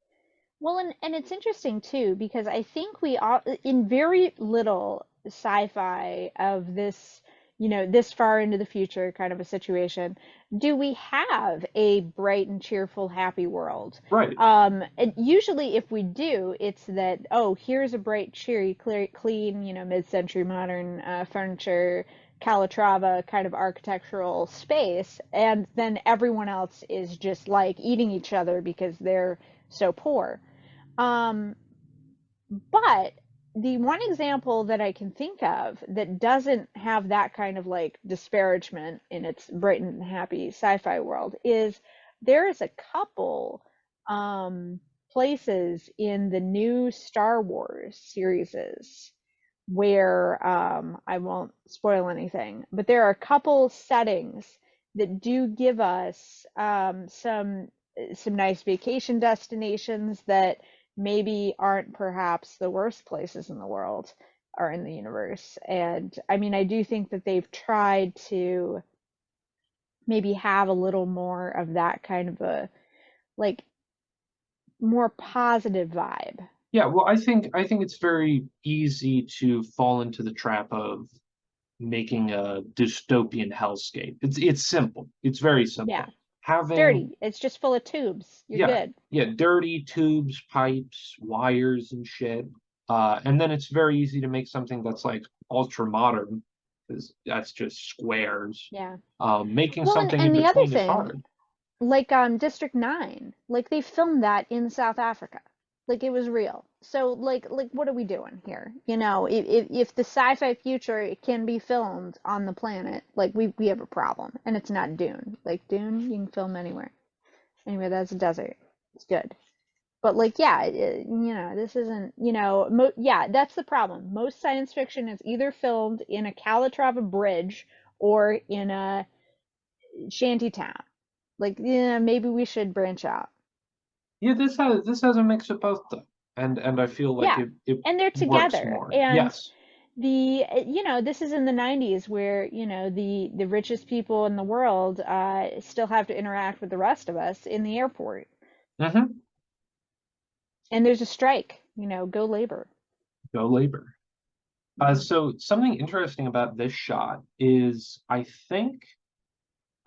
Well, and it's interesting too because I think we all in very little sci-fi of this, this far into the future kind of a situation, do we have a bright and cheerful, happy world? Right. And usually if we do, it's that, oh, here's a bright, cheery, clean, mid-century modern furniture, Calatrava kind of architectural space, and then everyone else is just like eating each other because they're so poor. Um, but the one example that I can think of that doesn't have that kind of like disparagement in its bright and happy sci-fi world is there is a couple um, places in the new Star Wars series where I won't spoil anything, but there are a couple settings that do give us some nice vacation destinations that maybe aren't perhaps the worst places in the world or in the universe. And I mean, I do think that they've tried to maybe have a little more of that kind of a like more positive vibe. Yeah, well, I think it's very easy to fall into the trap of making a dystopian hellscape. It's simple. It's very Yeah, simple. it's Having dirty. It's just full of tubes. You're Yeah, good. yeah, dirty tubes, pipes, wires, and shit. And then it's very easy to make something that's like ultra modern, because that's just squares. Yeah. Making Well, and, something in and the other between is thing, hard. like District 9, like they filmed that in South Africa. Like it was real. So like what are we doing here? If the sci-fi future can be filmed on the planet, like we have a problem. And it's not Dune. Like Dune, you can film anywhere. Anyway, that's a desert. It's good. But like yeah, this isn't, yeah, that's the problem. Most science fiction is either filmed in a Calatrava bridge or in a shanty town. Like, yeah, maybe we should branch out. Yeah, this has a mix of both though, and I feel like Yeah, it and they're works together. more. And Yes. this is in the 90s where, the richest people in the world still have to interact with the rest of us in the airport. Mm-hmm. And there's a strike, go labor. Go labor. Yeah. So something interesting about this shot is I think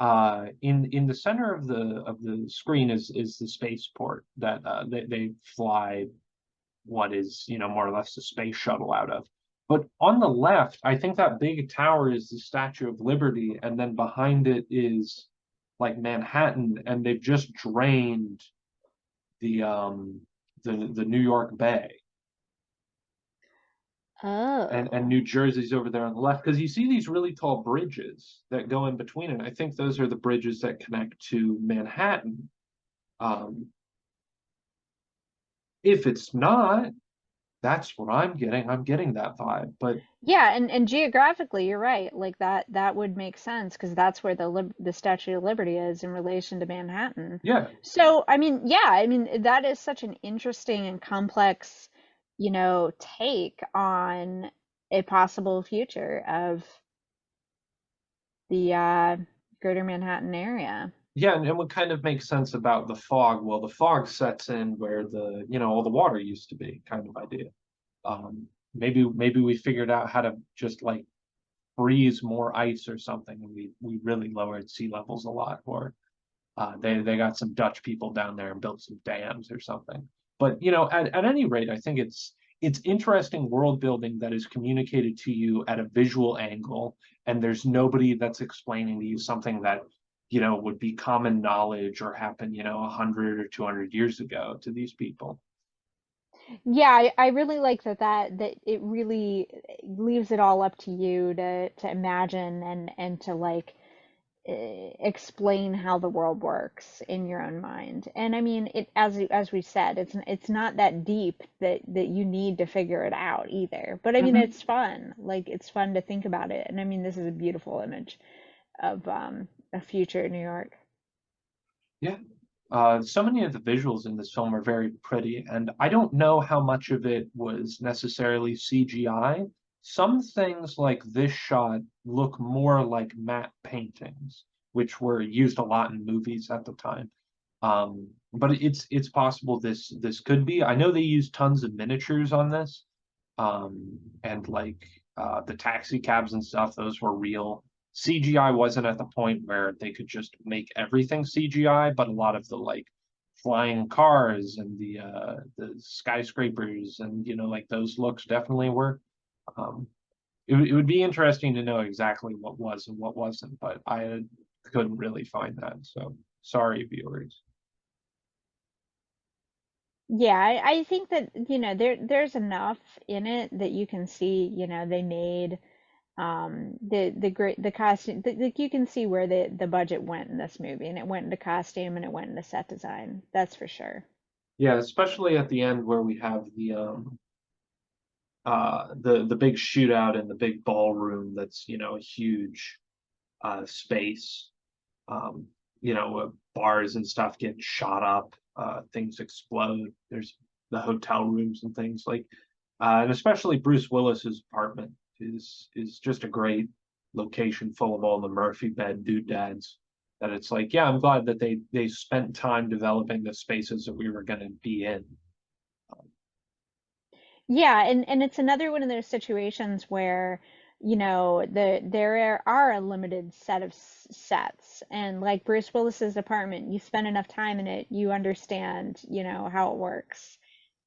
in the center of the screen is the spaceport that they fly what is more or less the space shuttle out of. But on the left, I think that big tower is the Statue of Liberty, and then behind it is like Manhattan, and they've just drained the the New York Bay, and Oh. New Jersey's over there on the left, because you see these really tall bridges that go in between it. I think those are the bridges that connect to Manhattan. Um, if it's not, that's what I'm getting. I'm getting that vibe. But Yeah, and geographically, you're right. Like that would make sense because that's where the Statue of Liberty is in relation to Manhattan. yeah, So, I mean, yeah, I mean that is such an interesting and complex take on a possible future of the greater Manhattan area. Yeah, and it would kind of make sense about the fog. Well, the fog sets in where all the water used to be, kind of idea. Maybe we figured out how to just like freeze more ice or something, and we really lowered sea levels a lot. Or they got some Dutch people down there and built some dams or something. But at any rate, I think it's interesting world building that is communicated to you at a visual angle, and there's nobody that's explaining to you something that would be common knowledge or happen 100 or 200 years ago to these people. Yeah, I really like that it really leaves it all up to you to imagine and to like explain how the world works in your own mind. And I mean, it as we said, it's not that deep that you need to figure it out either. But I mean, Hmm. it's fun. Like it's fun to think about it. And I mean, this is a beautiful image of a future New York. Yeah. So many of the visuals in this film are very pretty, and I don't know how much of it was necessarily CGI. Some things like this shot look more like matte paintings, which were used a lot in movies at the time. But it's possible this could be. I know they used tons of miniatures on this, and like the taxi cabs and stuff, those were real. CGI wasn't at the point where they could just make everything CGI, but a lot of the like flying cars and the skyscrapers and like those looks definitely were. Um, it would be interesting to know exactly what was and what wasn't, but I couldn't really find that. So sorry, viewers. Yeah, I think that, there's enough in it that you can see, they made the costume like you can see where the budget went in this movie, and it went into costume and it went into set design. That's for sure. Yeah, especially at the end where we have the big shootout in the big ballroom that's a huge space. um Bars and stuff get shot up, things explode, there's the hotel rooms and things like and especially Bruce Willis's apartment is just a great location full of all the Murphy bed doodads, that it's like, yeah, I'm glad that they spent time developing the spaces that we were going to be in. Yeah, and it's another one of those situations where, there are a limited set of sets, and like Bruce Willis's apartment, you spend enough time in it, you understand, how it works.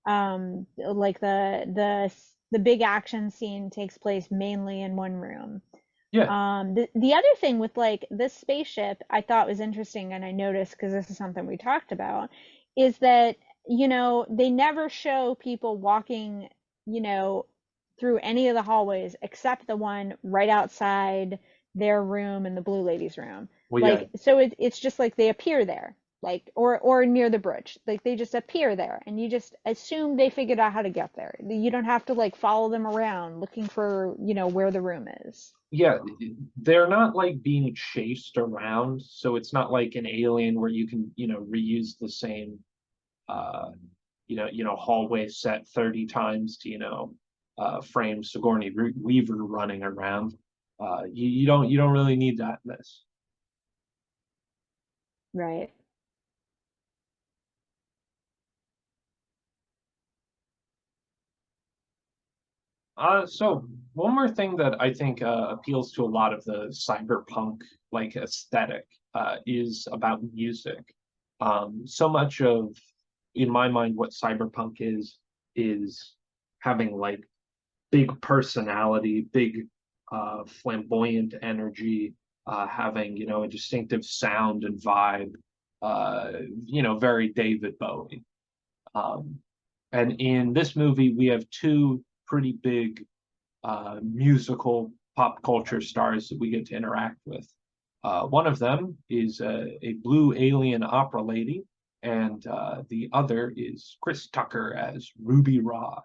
Like the big action scene takes place mainly in one room. Yeah. The other thing with like this spaceship I thought was interesting, and I noticed because this is something we talked about, is that, they never show people walking, you know, through any of the hallways except the one right outside their room and the blue lady's room. Well, yeah. Like, so it's just like they appear there, like, or near the bridge. Like they just appear there, and you just assume they figured out how to get there. You don't have to like follow them around looking for, where the room is. Yeah, they're not like being chased around, so it's not like an Alien where you can reuse the same uh hallway set 30 times to frame Sigourney Weaver running around. You don't really need that in this. Right. So one more thing that I think appeals to a lot of the cyberpunk like aesthetic is about music. So much of, in my mind, what cyberpunk is having like big personality, big flamboyant energy, having a distinctive sound and vibe. Uh, very David Bowie. Um, and in this movie, we have two pretty big musical pop culture stars that we get to interact with. One of them is a blue alien opera lady, and the other is Chris Tucker as Ruby Rod.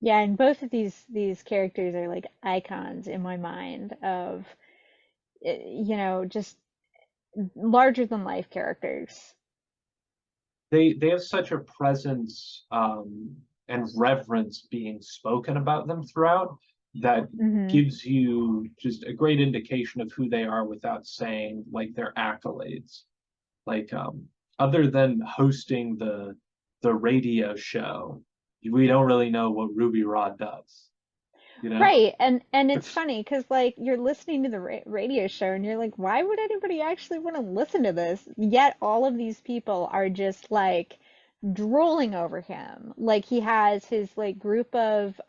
Yeah, and both of these characters are like icons in my mind of, just larger than life characters. they have such a presence and reverence being spoken about them throughout that Hmm. gives you just a great indication of who they are without saying like their accolades. Like other than hosting the radio show, we don't really know what Ruby Rod does, you know? Right. And it's funny because like you're listening to the radio show and you're like, why would anybody actually want to listen to this? Yet all of these people are just like drooling over him. Like he has his like group of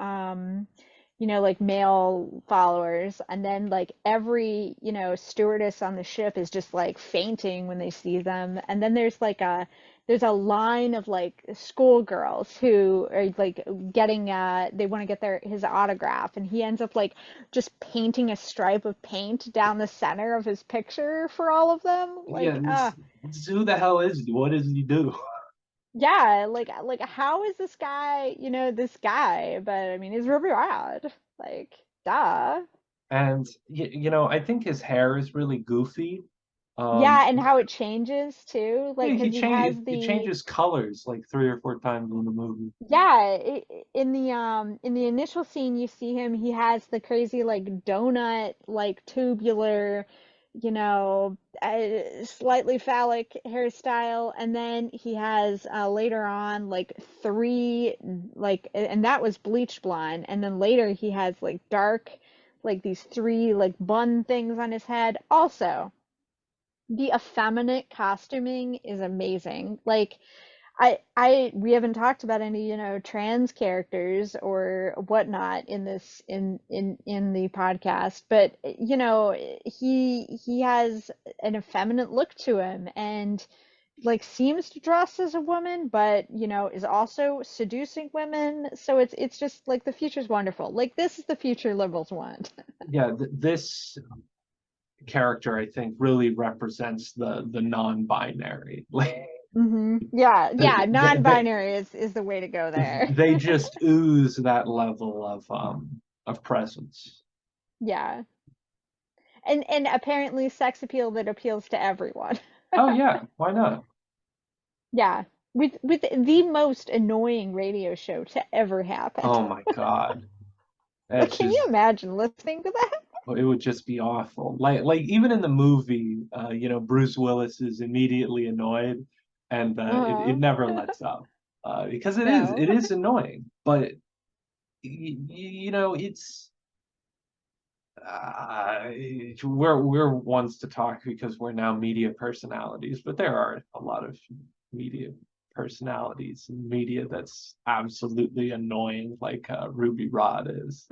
like male followers, and then like every, stewardess on the ship is just like fainting when they see them. And then there's a line of like schoolgirls who are like getting they want to get his autograph, and he ends up like just painting a stripe of paint down the center of his picture for all of them. Yeah, Like who the hell is he? What does he do? yeah, like how is this guy, this guy? But I mean, he's Ruby Rod. Like, duh. And I think his hair is really goofy. Yeah, and how it changes too, Yeah, like because he has it the changes colors like 3 or 4 times in the movie. yeah, in the initial scene you see him, he has the crazy like donut like tubular, slightly phallic hairstyle, and then he has later on like three like and that was bleached blonde, and then later he has like dark like these three like bun things on his head. Also, the effeminate costuming is amazing. Like we haven't talked about any, trans characters or whatnot in this in the podcast, but he has an effeminate look to him, and like seems to dress as a woman, but is also seducing women. So it's just like the future's wonderful. Like this is the future liberals want. Yeah, this character I think really represents the non-binary. Like Yeah, yeah, they, non-binary is the way to go there. they just ooze that level of presence. Yeah. And apparently sex appeal that appeals to everyone. Oh yeah, why not? Yeah. With the most annoying radio show to ever happen. Oh my God. Like, It's can you just imagine listening to that? it would just be awful. Like even in the movie, Bruce Willis is immediately annoyed, and it Uh-huh. never lets up because No. it is annoying. But it's uh, we're ones to talk because we're now media personalities, but there are a lot of media personalities in media that's absolutely annoying, like Ruby Rod is.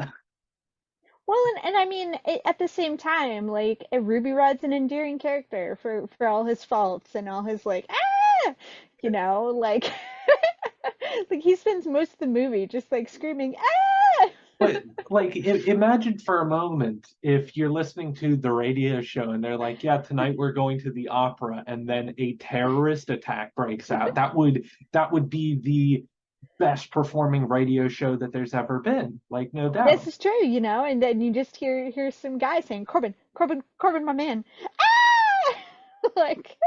Well, and I mean, at the same time, like Ruby Rod's an endearing character for all his faults and all his like like like he spends most of the movie just like screaming ah. But like, imagine for a moment if you're listening to the radio show and they're like, "Yeah, tonight we're going to the opera," and then a terrorist attack breaks out. That would be the best performing radio show that there's ever been, like no This doubt. is true, and then you just hear some guy saying, Corbin, Corbin, Corbin, my man. Ah! Like,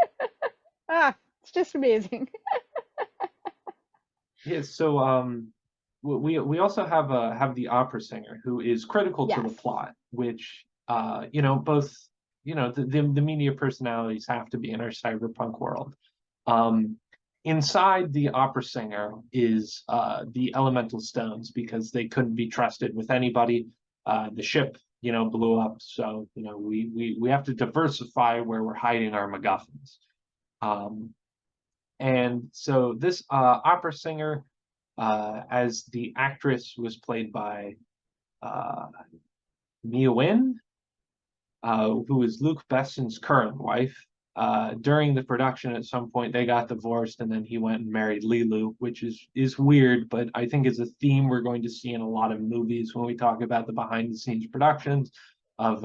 it's just amazing. Yeah. So we also have the opera singer who is critical to the Yes. plot, which both the media personalities have to be in our cyberpunk world. Um, Inside the opera singer is the elemental stones because they couldn't be trusted with anybody. The ship, blew up, so we have to diversify where we're hiding our MacGuffins. Um, and so this opera singer, as the actress was played by uh, Mia Wynn, who is Luke Besson's current wife. During the production, at some point, they got divorced, and then he went and married LeeLoo, which is weird, but I think is a theme we're going to see in a lot of movies when we talk about the behind the scenes productions of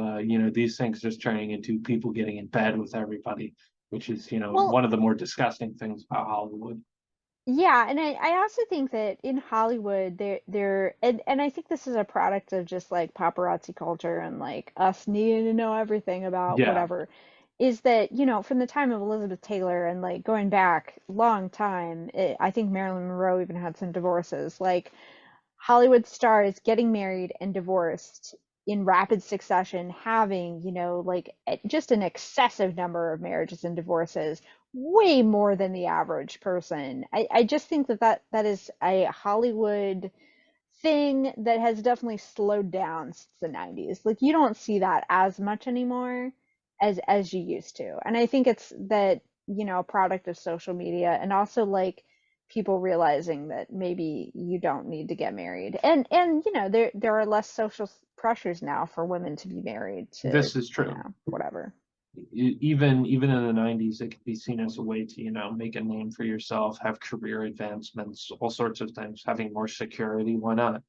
these things just turning into people getting in bed with everybody, which is Well, one of the more disgusting things about Hollywood. yeah, and I also think that in Hollywood they're and I think this is a product of just like paparazzi culture and like us needing to know everything about Yeah, whatever. is that, from the time of Elizabeth Taylor and like going back long time, I think Marilyn Monroe even had some divorces. Like Hollywood stars getting married and divorced in rapid succession, having, like just an excessive number of marriages and divorces, way more than the average person. I just think that is a Hollywood thing that has definitely slowed down since the 90s. Like you don't see that as much anymore as you used to. And I think it's that, a product of social media and also like people realizing that maybe you don't need to get married. And there are less social pressures now for women to be married to, This is true. whatever. Even in the 90s, it could be seen as a way to, make a name for yourself, have career advancements, all sorts of things, having more security. Why not?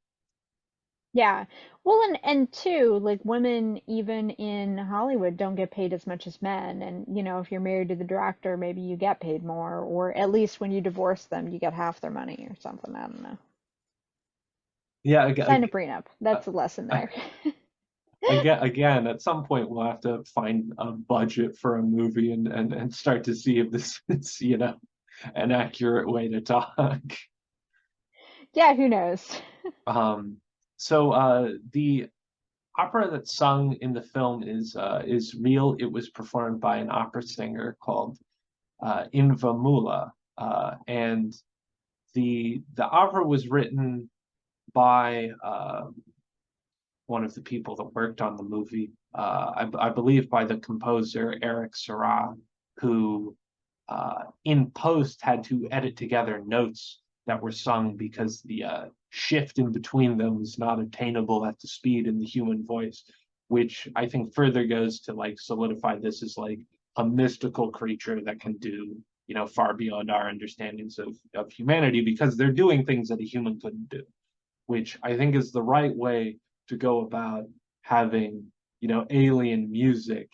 Yeah. Well, and two, like women even in Hollywood don't get paid as much as men. And if you're married to the director, maybe you get paid more, or at least when you divorce them, you get half their money or something. I don't know. Yeah, Sign a prenup. That's a lesson I, there. again, at some point we'll have to find a budget for a movie and start to see if this is, an accurate way to talk. Yeah, who knows? Um, so the opera that's sung in the film is real. It was performed by an opera singer called Inva Mula, and the opera was written by one of the people that worked on the movie. I believe by the composer Eric Serra, who in post had to edit together notes that were sung because the shift in between them was not attainable at the speed in the human voice, which I think further goes to like solidify this as like a mystical creature that can do, far beyond our understandings of humanity because they're doing things that a human couldn't do, which I think is the right way to go about having, alien music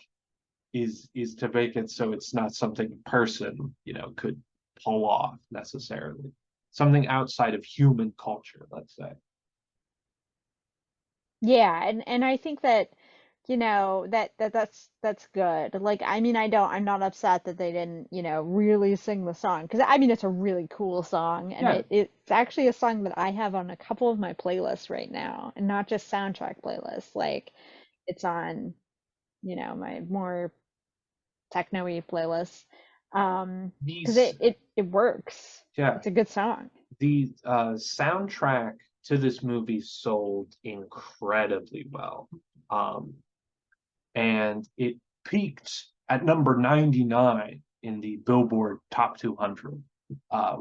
is to make it so it's not something a person, could pull off necessarily. Something outside of human culture, let's say. Yeah, and I think that that's good. Like I mean I'm not upset that they didn't, really sing the song because I mean it's a really cool song and Yeah, it's actually a song that I have on a couple of my playlists right now and not just soundtrack playlists. Like it's on, my more techno-y playlists. Because these it works. yeah, It's a good song. the soundtrack to this movie sold incredibly well. Um, and it peaked at number 99 in the Billboard Top 200,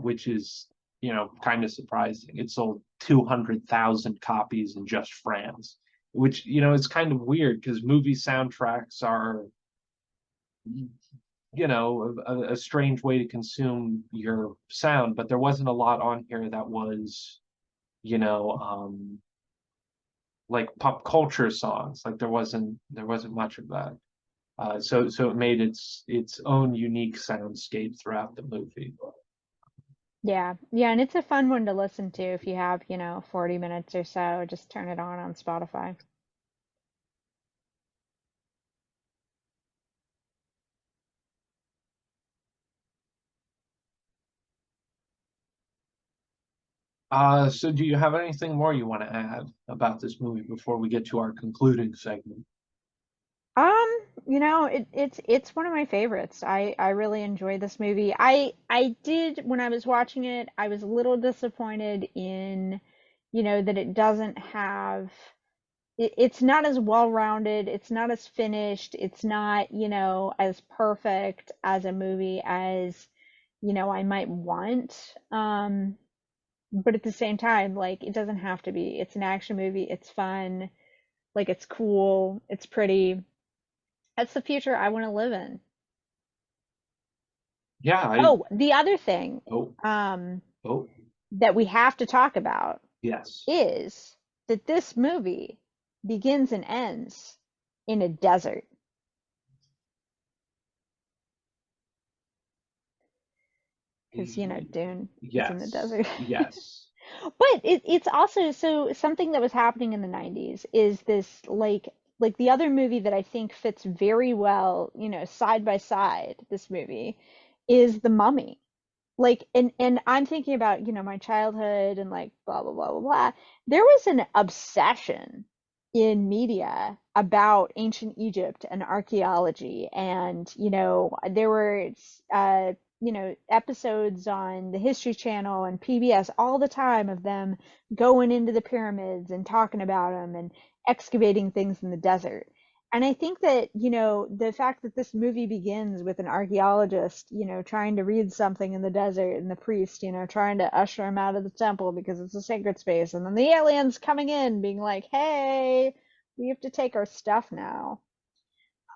which is, kind of surprising. It sold 200,000 copies in just France, which, is kind of weird because movie soundtracks are, a strange way to consume your sound, but there wasn't a lot on here that was, you know, like pop culture songs. Like there wasn't much of that. So it made its own unique soundscape throughout the movie. Yeah. Yeah, and it's a fun one to listen to if you have, 40 minutes or so. Just turn it on Spotify. So do you have anything more you want to add about this movie before we get to our concluding segment? It's one of my favorites. I really enjoyed this movie. I did when I was watching it, I was a little disappointed in, that it doesn't have it's not as well-rounded, it's not as finished, it's not, as perfect as a movie as, I might want. But at the same time, like it doesn't have to be. It's an action movie, it's fun, like it's cool, it's pretty. That's the future I want to live in. Yeah, I Oh, the other thing oh um, oh that we have to talk about yes. is that this movie begins and ends in a desert. Because, Dune is in the Yes. desert. Yes. But it's also so something that was happening in the 90s is this like like the other movie that I think fits very well, you know, side by side, this movie, is The Mummy. Like, and I'm thinking about, you know, my childhood and like blah blah blah blah blah. There was an obsession in media about ancient Egypt and archaeology, and you know, there were you know, episodes on the History Channel and PBS all the time of them going into the pyramids and talking about them and excavating things in the desert. And I think that, you know, the fact that this movie begins with an archaeologist, you know, trying to read something in the desert and the priest, you know, trying to usher him out of the temple because it's a sacred space, and then the aliens coming in being like, "Hey, we have to take our stuff now."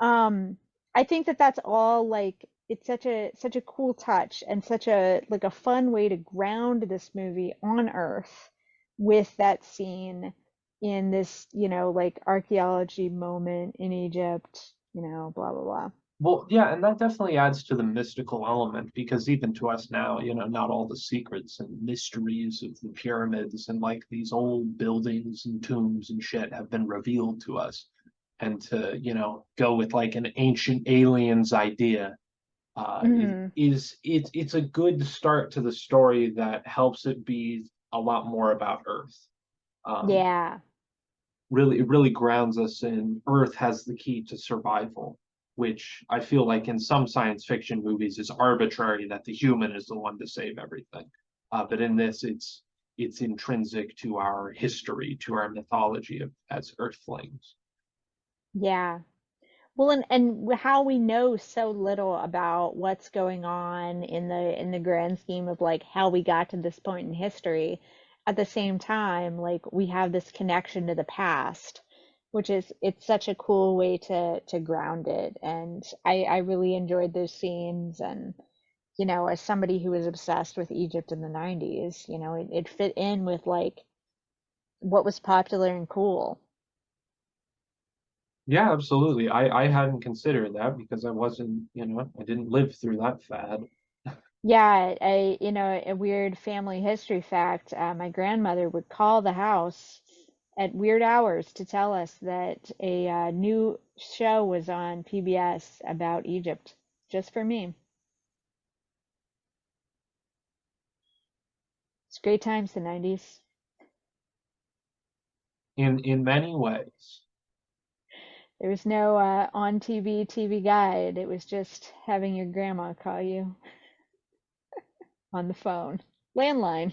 Um, I think that that's all like it's such a cool touch and such a like a fun way to ground this movie on Earth with that scene in this, you know, like archaeology moment in Egypt, you know, blah blah blah. Well, yeah, and that definitely adds to the mystical element because even to us now, not all the secrets and mysteries of the pyramids and like these old buildings and tombs and shit have been revealed to us. And to, go with like an ancient aliens idea, Hmm. it's a good start to the story that helps it be a lot more about Earth. Um, Yeah. it really grounds us in Earth has the key to survival, which I feel like in some science fiction movies is arbitrary that the human is the one to save everything. But in this, it's intrinsic to our history, to our mythology as Earthlings. Yeah. Well, and how we know so little about what's going on in the grand scheme of like how we got to this point in history. At the same time, like we have this connection to the past, which is it's such a cool way to ground it. And I really enjoyed those scenes. And you know, as somebody who was obsessed with Egypt in the 90s, you know, it fit in with like what was popular and cool. Yeah, absolutely. I hadn't considered that because I wasn't, I didn't live through that fad. Yeah, you know, a weird family history fact. My grandmother would call the house at weird hours to tell us that a new show was on PBS about Egypt, just for me. It's great times, the 90s. In many ways. There was no on TV guide. It was just having your grandma call you on the phone. Landline.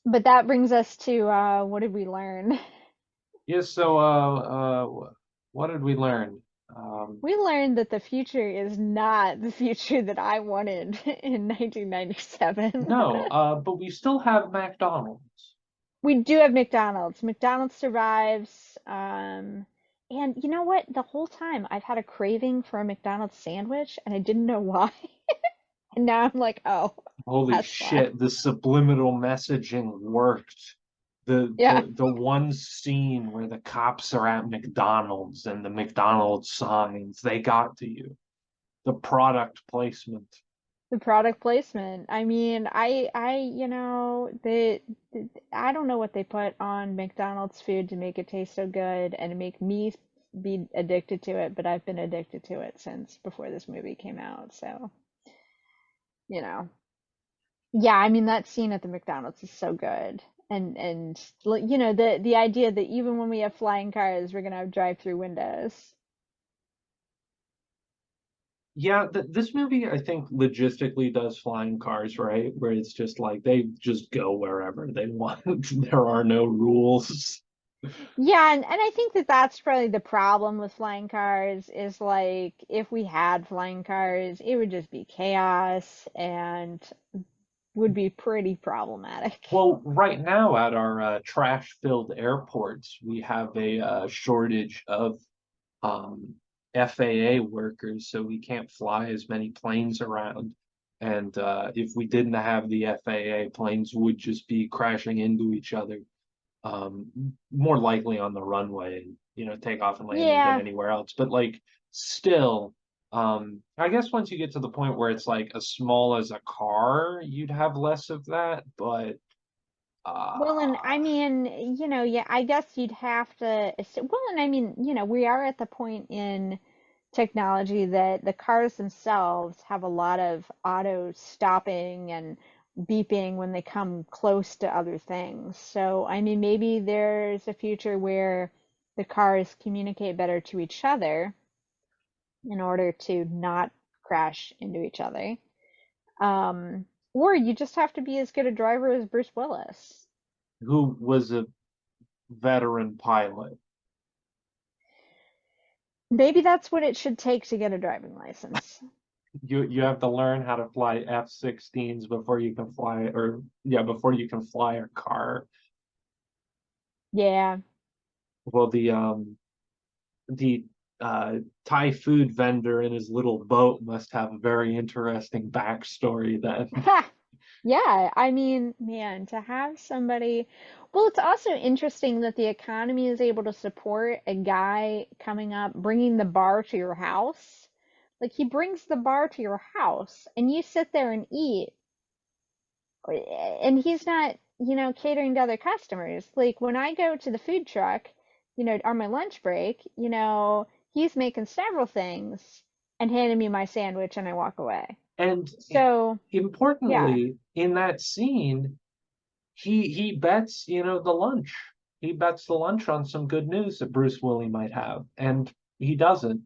But that brings us to what did we learn? Yes, so what did we learn? We learned that the future is not the future that I wanted in 1997. No, but we still have McDonald's. We do have McDonald's. McDonald's survives. And you know what? The whole time I've had a craving for a McDonald's sandwich and I didn't know why. And now I'm like, oh, Holy that's why. shit, the subliminal messaging worked. The Yeah, the the one scene where the cops are at McDonald's and the McDonald's signs, they got to you. The product placement. the product placement. I mean, you know, I don't know what they put on McDonald's food to make it taste so good and to make me be addicted to it, but I've been addicted to it since before this movie came out. So, you know. Yeah, I mean that scene at the McDonald's is so good. And like, you know, the idea that even when we have flying cars, we're gonna have drive-through windows. Yeah, this movie I think logistically does flying cars, right? Where it's just like they just go wherever they want. There are no rules. Yeah, and I think that that's probably the problem with flying cars is like if we had flying cars, it would just be chaos and would be pretty problematic. Well, right now at our trash-filled airports, we have a shortage of um, FAA workers, so we can't fly as many planes around. And if we didn't have the FAA, planes would just be crashing into each other, more likely on the runway, take off and landing than Yeah. anywhere else. But like, still, I guess once you get to the point where it's like as small as a car, you'd have less of that. But Well, and I Uh, mean, yeah, I guess you'd have to, well, and I mean, we are at the point in technology that the cars themselves have a lot of auto stopping and beeping when they come close to other things. So, I mean, maybe there's a future where the cars communicate better to each other in order to not crash into each other. Or you just have to be as good a driver as Bruce Willis. who was a veteran pilot. Maybe that's what it should take to get a driving license. You have to learn how to fly F-16s before you can fly, or yeah, before you can fly a car. Yeah. Well, the uh, Thai food vendor in his little boat must have a very interesting backstory then. Yeah, I mean, man, to have somebody, well, it's also interesting that the economy is able to support a guy coming up, bringing the bar to your house. Like he brings the bar to your house and you sit there and eat, and he's not, catering to other customers. Like when I go to the food truck, on my lunch break, he's making several things and handing me my sandwich and I walk away. And So, yeah. importantly, in that scene, he bets, the lunch. He bets the lunch on some good news that Bruce Willie might have, and he doesn't.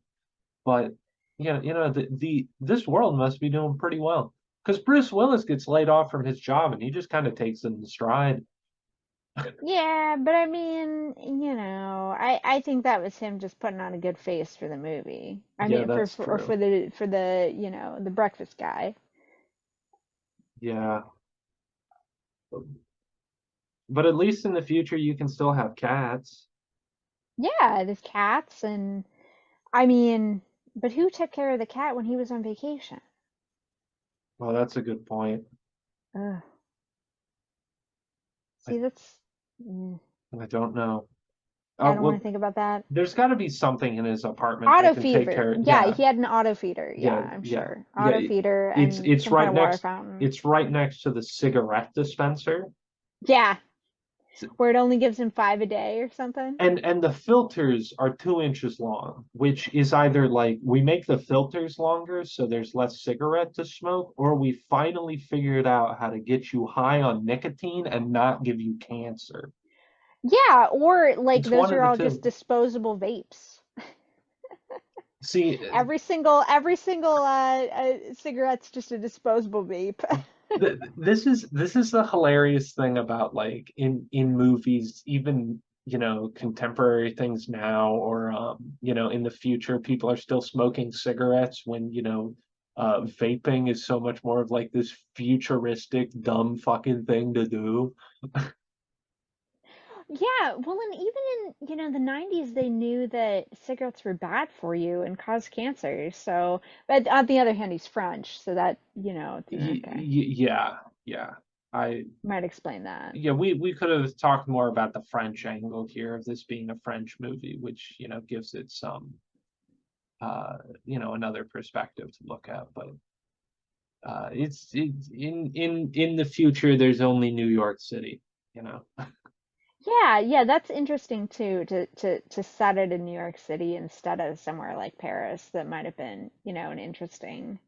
But the this world must be doing pretty well because Bruce Willis gets laid off from his job, and he just kind of takes it in stride. Yeah, but I mean, I think that was him just putting on a good face for the movie. I Yeah, mean, that's or true. for the, the breakfast guy. Yeah, but at least in the future, you can still have cats. Yeah, there's cats and I mean, but who took care of the cat when he was on vacation? Well, that's a good point. Ugh. I, See, that's mm, I don't know. I don't want Well, to think about that. there's got to be something in his apartment that Auto can take feeder. care. Yeah, Yeah, he had an auto feeder. Yeah, yeah, I'm yeah, sure. yeah. Auto feeder It's and it's some kind right of water next. fountain. It's right next to the cigarette dispenser. Yeah, where it only gives him 5 a day or something. And the filters are 2 inches long, which is either like we make the filters longer so there's less cigarette to smoke, or we finally figured out how to get you high on nicotine and not give you cancer. Yeah, or like It's one those of are the all just two. disposable vapes. See, Every single cigarette's just a disposable vape. this is the hilarious thing about like in movies, even contemporary things now, or in the future, people are still smoking cigarettes when vaping is so much more of like this futuristic dumb fucking thing to do. Yeah, well, and even in, the 90s, they knew that cigarettes were bad for you and caused cancer. So, but on the other hand, he's French, so that, okay. Yeah, yeah. I Might explain that. Yeah, we could have talked more about the French angle here of this being a French movie, which gives it some uh another perspective to look at. But it's in the future there's only New York City, you know. Yeah, yeah, that's interesting too, to set it in New York City instead of somewhere like Paris. That might have been, an interesting,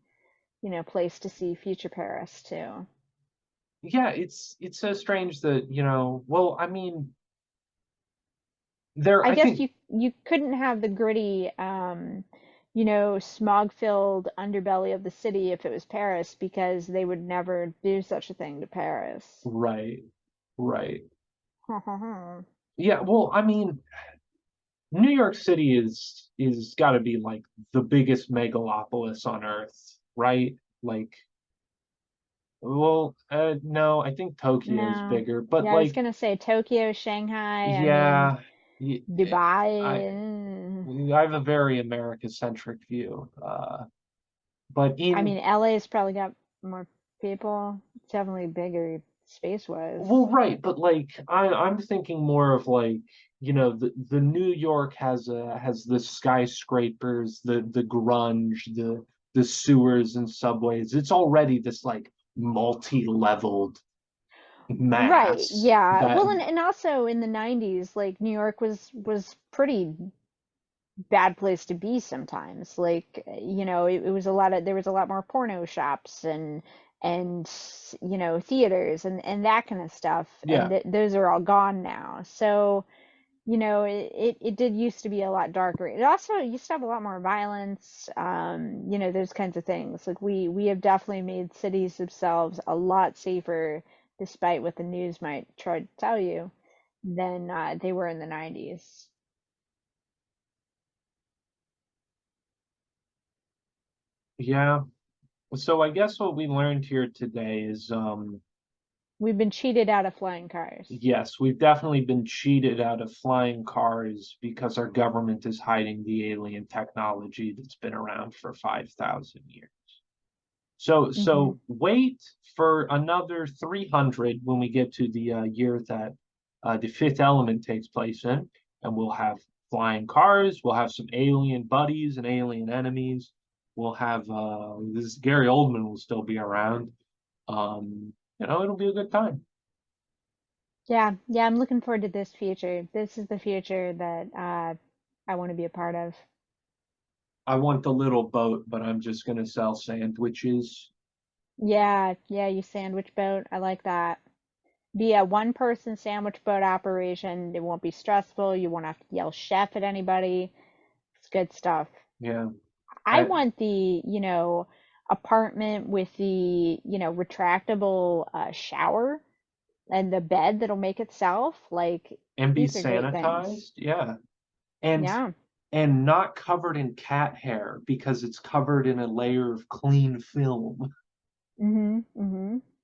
place to see future Paris too. Yeah, it's so strange that, well, I mean, there I I guess think you couldn't have the gritty, smog-filled underbelly of the city if it was Paris because they would never do such a thing to Paris. right, right. Yeah, well, I mean, New York City is got to be like the biggest megalopolis on Earth, right? Like, well, no, I think Tokyo's No. bigger, but Yeah, I was like, gonna say Tokyo, Shanghai, I mean yeah, I Dubai. mm. I have a very America-centric view. But I in mean LA's probably got more people. It's definitely bigger space-wise. Well, right, but like I'm thinking more of like, the New York has the skyscrapers, the grunge, the sewers and subways. It's already this like multi-leveled. Right, mass yeah. that Well, and also in the 90s, like New York was pretty bad place to be sometimes. Like, it was a lot of there was a lot more porno shops and theaters and that kind of stuff. And yeah. those are all gone now. So, it did used to be a lot darker. It also used to have a lot more violence, those kinds of things. Like we have definitely made cities themselves a lot safer, despite what the news might try to tell you, than they were in the 90s. Yeah. So I guess what we learned here today is We've been cheated out of flying cars. yes, we've definitely been cheated out of flying cars because our government is hiding the alien technology that's been around for 5,000 years. So Hmm. wait for another 300 when we get to the year that the Fifth Element takes place in, and we'll have flying cars, we'll have some alien buddies and alien enemies. We'll have this Gary Oldman will still be around. It'll be a good time. Yeah, yeah, I'm looking forward to this future. This is the future that I want to be a part of. I want the little boat, but I'm just gonna sell sandwiches. Yeah, yeah, you sandwich boat. I like that. Be a one person sandwich boat operation. It won't be stressful. You won't have to yell chef at anybody. It's good stuff. Yeah. I I, want the, apartment with the, retractable shower and the bed that'll make itself. Like, and be these are great things. sanitized. Yeah. And Yeah. and not covered in cat hair because it's covered in a layer of clean film.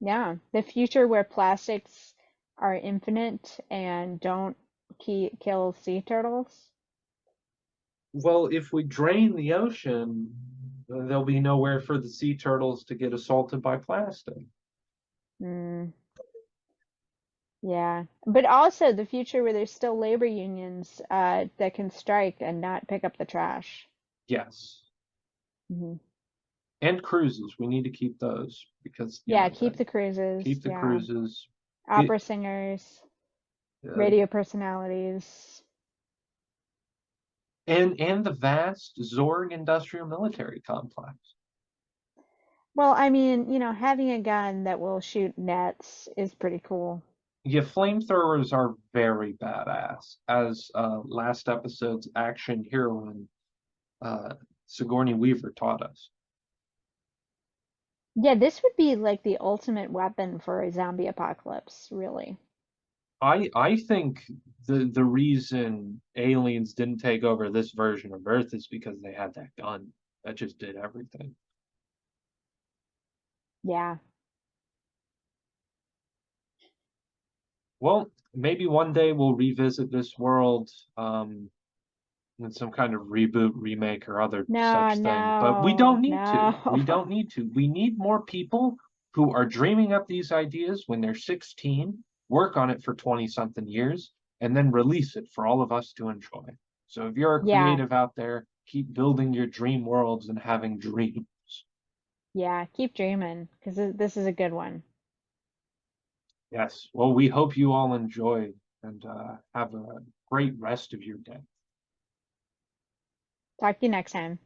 Yeah. The future where plastics are infinite and don't kill sea turtles. Well, if we drain the ocean, there'll be nowhere for the sea turtles to get assaulted by plastic. Mm, yeah. But also the future where there's still labor unions that can strike and not pick up the trash. Yes. Hmm. And cruises. We need to keep those because, Yeah, keep that the cruises. keep the Yeah. cruises. It Opera singers, uh, radio personalities. and the vast Zorg industrial military complex. Well, I mean, having a gun that will shoot nets is pretty cool. Yeah, flamethrowers are very badass. As last episode's action heroine, uh, Sigourney Weaver taught us. Yeah, this would be like the ultimate weapon for a zombie apocalypse, really. I think the reason aliens didn't take over this version of Earth is because they had that gun that just did everything. Yeah. Well, maybe one day we'll revisit this world in some kind of reboot, remake, or other No, such thing. But we don't no, need to. We no. don't need to. We need more people who are dreaming up these ideas when they're 16, work on it for 20 something years, and then release it for all of us to enjoy. So if you're a Yeah, creative out there, keep building your dream worlds and having dreams. yeah, keep dreaming because this is a good one. Yes. Well, we hope you all enjoy and have a great rest of your day. Talk to you next time.